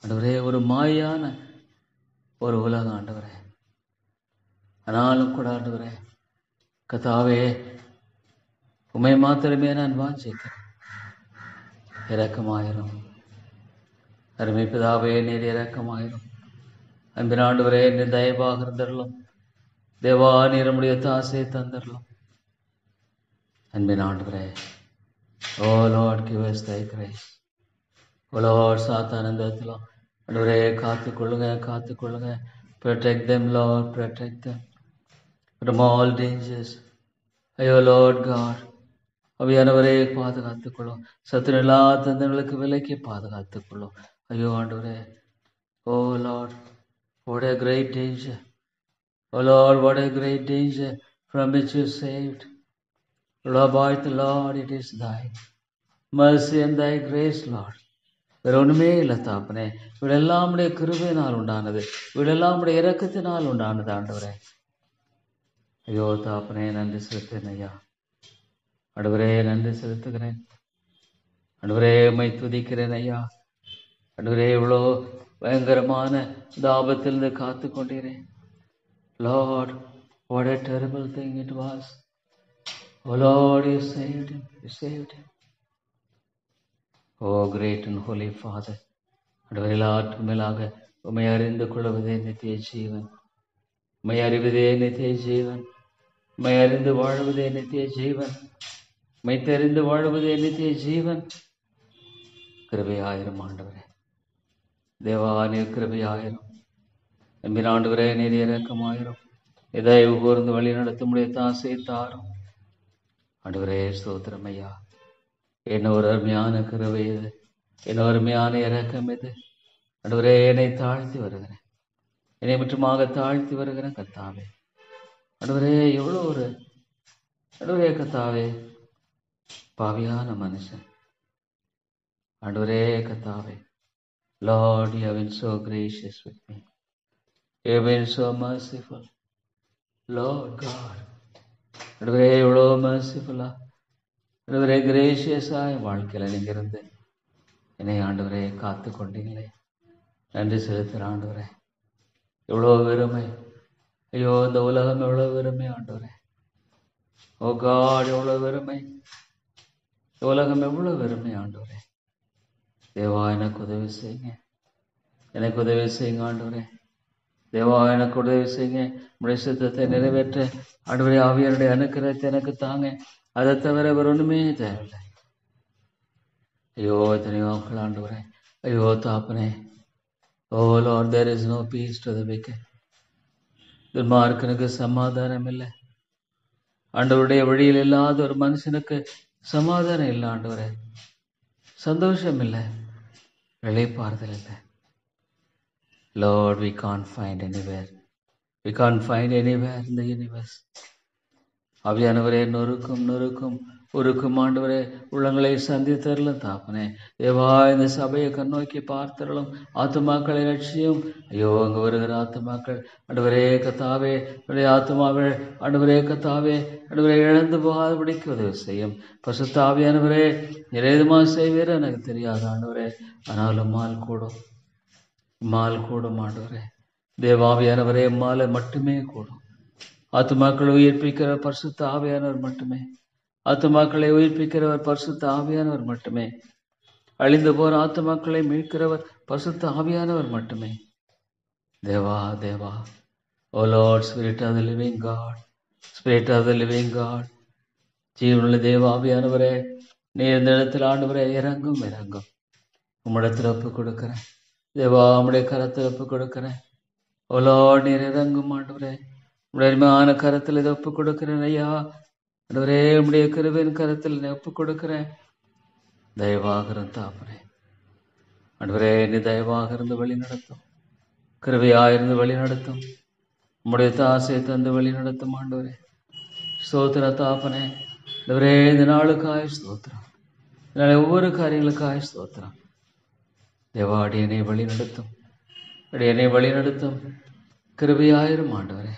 A: ஆண்டவரே, ஒரு மாயான ஒரு உலகம் ஆண்டவரே. ஆனாலும் கூட ஆண்டவரே கர்த்தாவே, உம்மை மாத்திரமே நான் வாஞ்சிக்கிறேன். இரக்கமாயிரும் அருமை பிதாவே, நீர் இரக்கமாயிரும். அன்பின் ஆண்டவரே, நீர் தயவாக இருந்தரலும். தேவா, நீர் நம்முடைய தாசை தந்தரலும். அன்பின் ஆண்டவரே, oh Lord, give us thy grace. Oh Lord, சாத்தானந்தத்திலும் ஆண்டவரே காத்துக்கொள்ளுங்க, காத்துக்கொள்ளுங்க. Protect them, Lord, protect them from all dangers. ஐயோ லார்ட் காட், அவையானவரே பாதுகாத்துக்கொள்ளும். சத்துரு எல்லா தந்தங்களுக்கு விலைக்கு பாதுகாத்துக்கொள்ளும். ஐயோ ஆண்டவரே, oh Lord, what a great danger. Oh Lord, what a great danger from which you saved. Lord, Lord, it is thy mercy and thy grace, Lord. வேற ஒண்ணுமே இல்லை தாப்பனே. இவளெல்லாம் உடைய கிருபையினால் உண்டானது, இவளெல்லாம் உடைய இரக்கத்தினால் உண்டானது ஆண்டவரே. ஐயோ தாப்பனே, நன்றி செலுத்துகிறேன் ஐயா. ஆண்டவரே, நன்றி செலுத்துகிறேன். ஆண்டவரே, உம்மை துதிக்கிறேன் ஐயா. ஆண்டவரே, இவ்வளோ பயங்கரமான இந்த ஆபத்திலிருந்து காத்து கொண்டீரேன். Lord, what a terrible thing it was. Oh Lord, you saved him. You saved him. Oh great and holy Father. ஆண்டவரே, எல்லாற்றுக்கும் மேலாக உம்மை அறிந்து கொள்வதே நித்திய ஜீவன். உம்மை அறிவதே நித்திய ஜீவன். உம்மை அறிந்து வாழ்வதே நித்திய ஜீவன். உம்மை தெரிந்து வாழ்வதே நித்திய ஜீவன். கிருபையாயிரும் ஆண்டவரே. தேவா, நீர் கிருபையாயிரும். நம்பின ஆண்டவரே, நீர் இரக்கமாயிரும். தயவு கூர்ந்து வழி நடத்த முடிய தாசை தாரும். ஆண்டவரே, ஸ்தோத்திரம் ஐயா. என்ன ஒரு அருமையான கிருபை இது, என்ன அருமையான இரக்கம் இது. ஆண்டவரே, என்னை தாழ்த்தி வருகிறேன், என்னை முற்றுமாக தாழ்த்தி வருகிறேன் கர்த்தாவே. ஆண்டவரே, எவ்வளோ ஒரு ஆண்டவரே கர்த்தாவே, பாவியான மனுஷன். ஆண்டவரே கர்த்தாவே, Lord, you have been so gracious with me. You have been so merciful. Lord God, ஆண்டவரே, எவ்வளோ merciful-ஆ, ஆண்டவரே கிரேஷியஸா என் வாழ்க்கையில் நீங்கள் இருந்து என்னை ஆண்டவரே காத்து கொண்டீங்களே, நன்றி செலுத்துகிற ஆண்டவரே. எவ்வளோ வெறுமை, ஐயோ இந்த உலகம் எவ்வளோ வெறுமை ஆண்டவரே. ஓ காட், எவ்வளோ வெறுமை, உலகம் எவ்வளோ வெறுமை ஆண்டவரே. தேவா, எனக்கு உதவி செய்யுங்க, எனக்கு உதவி செய்யுங்க ஆண்டவரே. தேவா, எனக்கு உதவி செய்யுங்க. உடைய சித்தத்தை நிறைவேற்ற ஆண்டவரே ஆவியாருடைய அனுக்கிரகத்தை எனக்கு தாங்க. அதை தவிர வேறு ஒன்றுமே தேவையில்லை. ஐயோ எத்தனையோ மக்கள் ஆண்டவரே, ஐயோ தாப்பனே. Oh Lord, there is no peace to the wicked. துன்மார்க்கனுக்கு சமாதானம் இல்லை. ஆண்டவருடைய வழியில் இல்லாத ஒரு மனுஷனுக்கு சமாதானம் இல்லை ஆண்டவரே. சந்தோஷம் இல்லை, இளைப்பாறுதல் இல்லை. Lord, we can't find anywhere. We can't find anywhere in the universe. ஆவியானவரே, நொறுக்கும் உருக்கும் ஆண்டவரே, உள்ளங்களை சந்தித்தரலும் தாப்பனே. தேவா, இந்த சபையை கண்ணோக்கி பார்த்தரலும், ஆத்துமாக்களை லட்சியம். ஐயோ, அங்கே வருகிற ஆத்துமாக்கள் ஆண்டவரே கத்தாவே, ஆத்துமாவே ஆண்டவரே கத்தாவே, ஆண்டவரே இழந்து போகாதபடிக்கு உதவி செய்யும். பரிசுத்த ஆவியானவரே, நிறையதுமா செய்வீர் எனக்கு தெரியாது ஆண்டவரே. ஆனாலும் மால் கூடும் ஆண்டவரே. தேவாவியானவரே, மாலை மட்டுமே கூடும். ஆத்துமாக்களை உயிர்ப்பிக்கிறவர் பரிசுத்த ஆவியானவர் மட்டுமே. ஆத்துமாக்களை உயிர்ப்பிக்கிறவர் பரிசுத்த ஆவியானவர் மட்டுமே. அழிந்து போற ஆத்துமாக்களை மீட்கிறவர் பரிசுத்த ஆவியானவர் மட்டுமே. தேவா தேவா, oh Lord, spirit of the living God, spirit of the living God, ஜீவனுள்ள தேவ ஆவியானவரே, நீர் இந்த இடத்தில் ஆண்டவரே இறங்கும். உம்மிடத்தில் ஒப்பு கொடுக்கிறேன் தேவா, உம்முடைய கரத்தில் ஒப்பு கொடுக்கிறேன். ஓ லார்ட், நீர் இறங்கும் ஆண்டவரே. உடைய அருமையான கரத்தில் இதை ஒப்பு கொடுக்கிறேன் ஐயா. ஆண்டவரே, உம்முடைய கிருபையின் கரத்தில் ஒப்பு கொடுக்கிறேன். தயவாக தாப்பனே ஆண்டவரே, நீ தயவாக இருந்து வழி நடத்தும், கிருபையாயிருந்து வழி நடத்தும், உம்முடைய தாசை தந்து வழி நடத்தும் ஆண்டவரே. ஸ்தோத்திர தாப்பனே. ஆண்டவரே, இந்த நாளுக்காய் ஸ்தோத்திரம், இதனால ஒவ்வொரு காரியங்களுக்காய் ஸ்தோத்திரம். தேவா, அடியனை வழி நடத்தும், கிருபையாயிரும் ஆண்டவரே.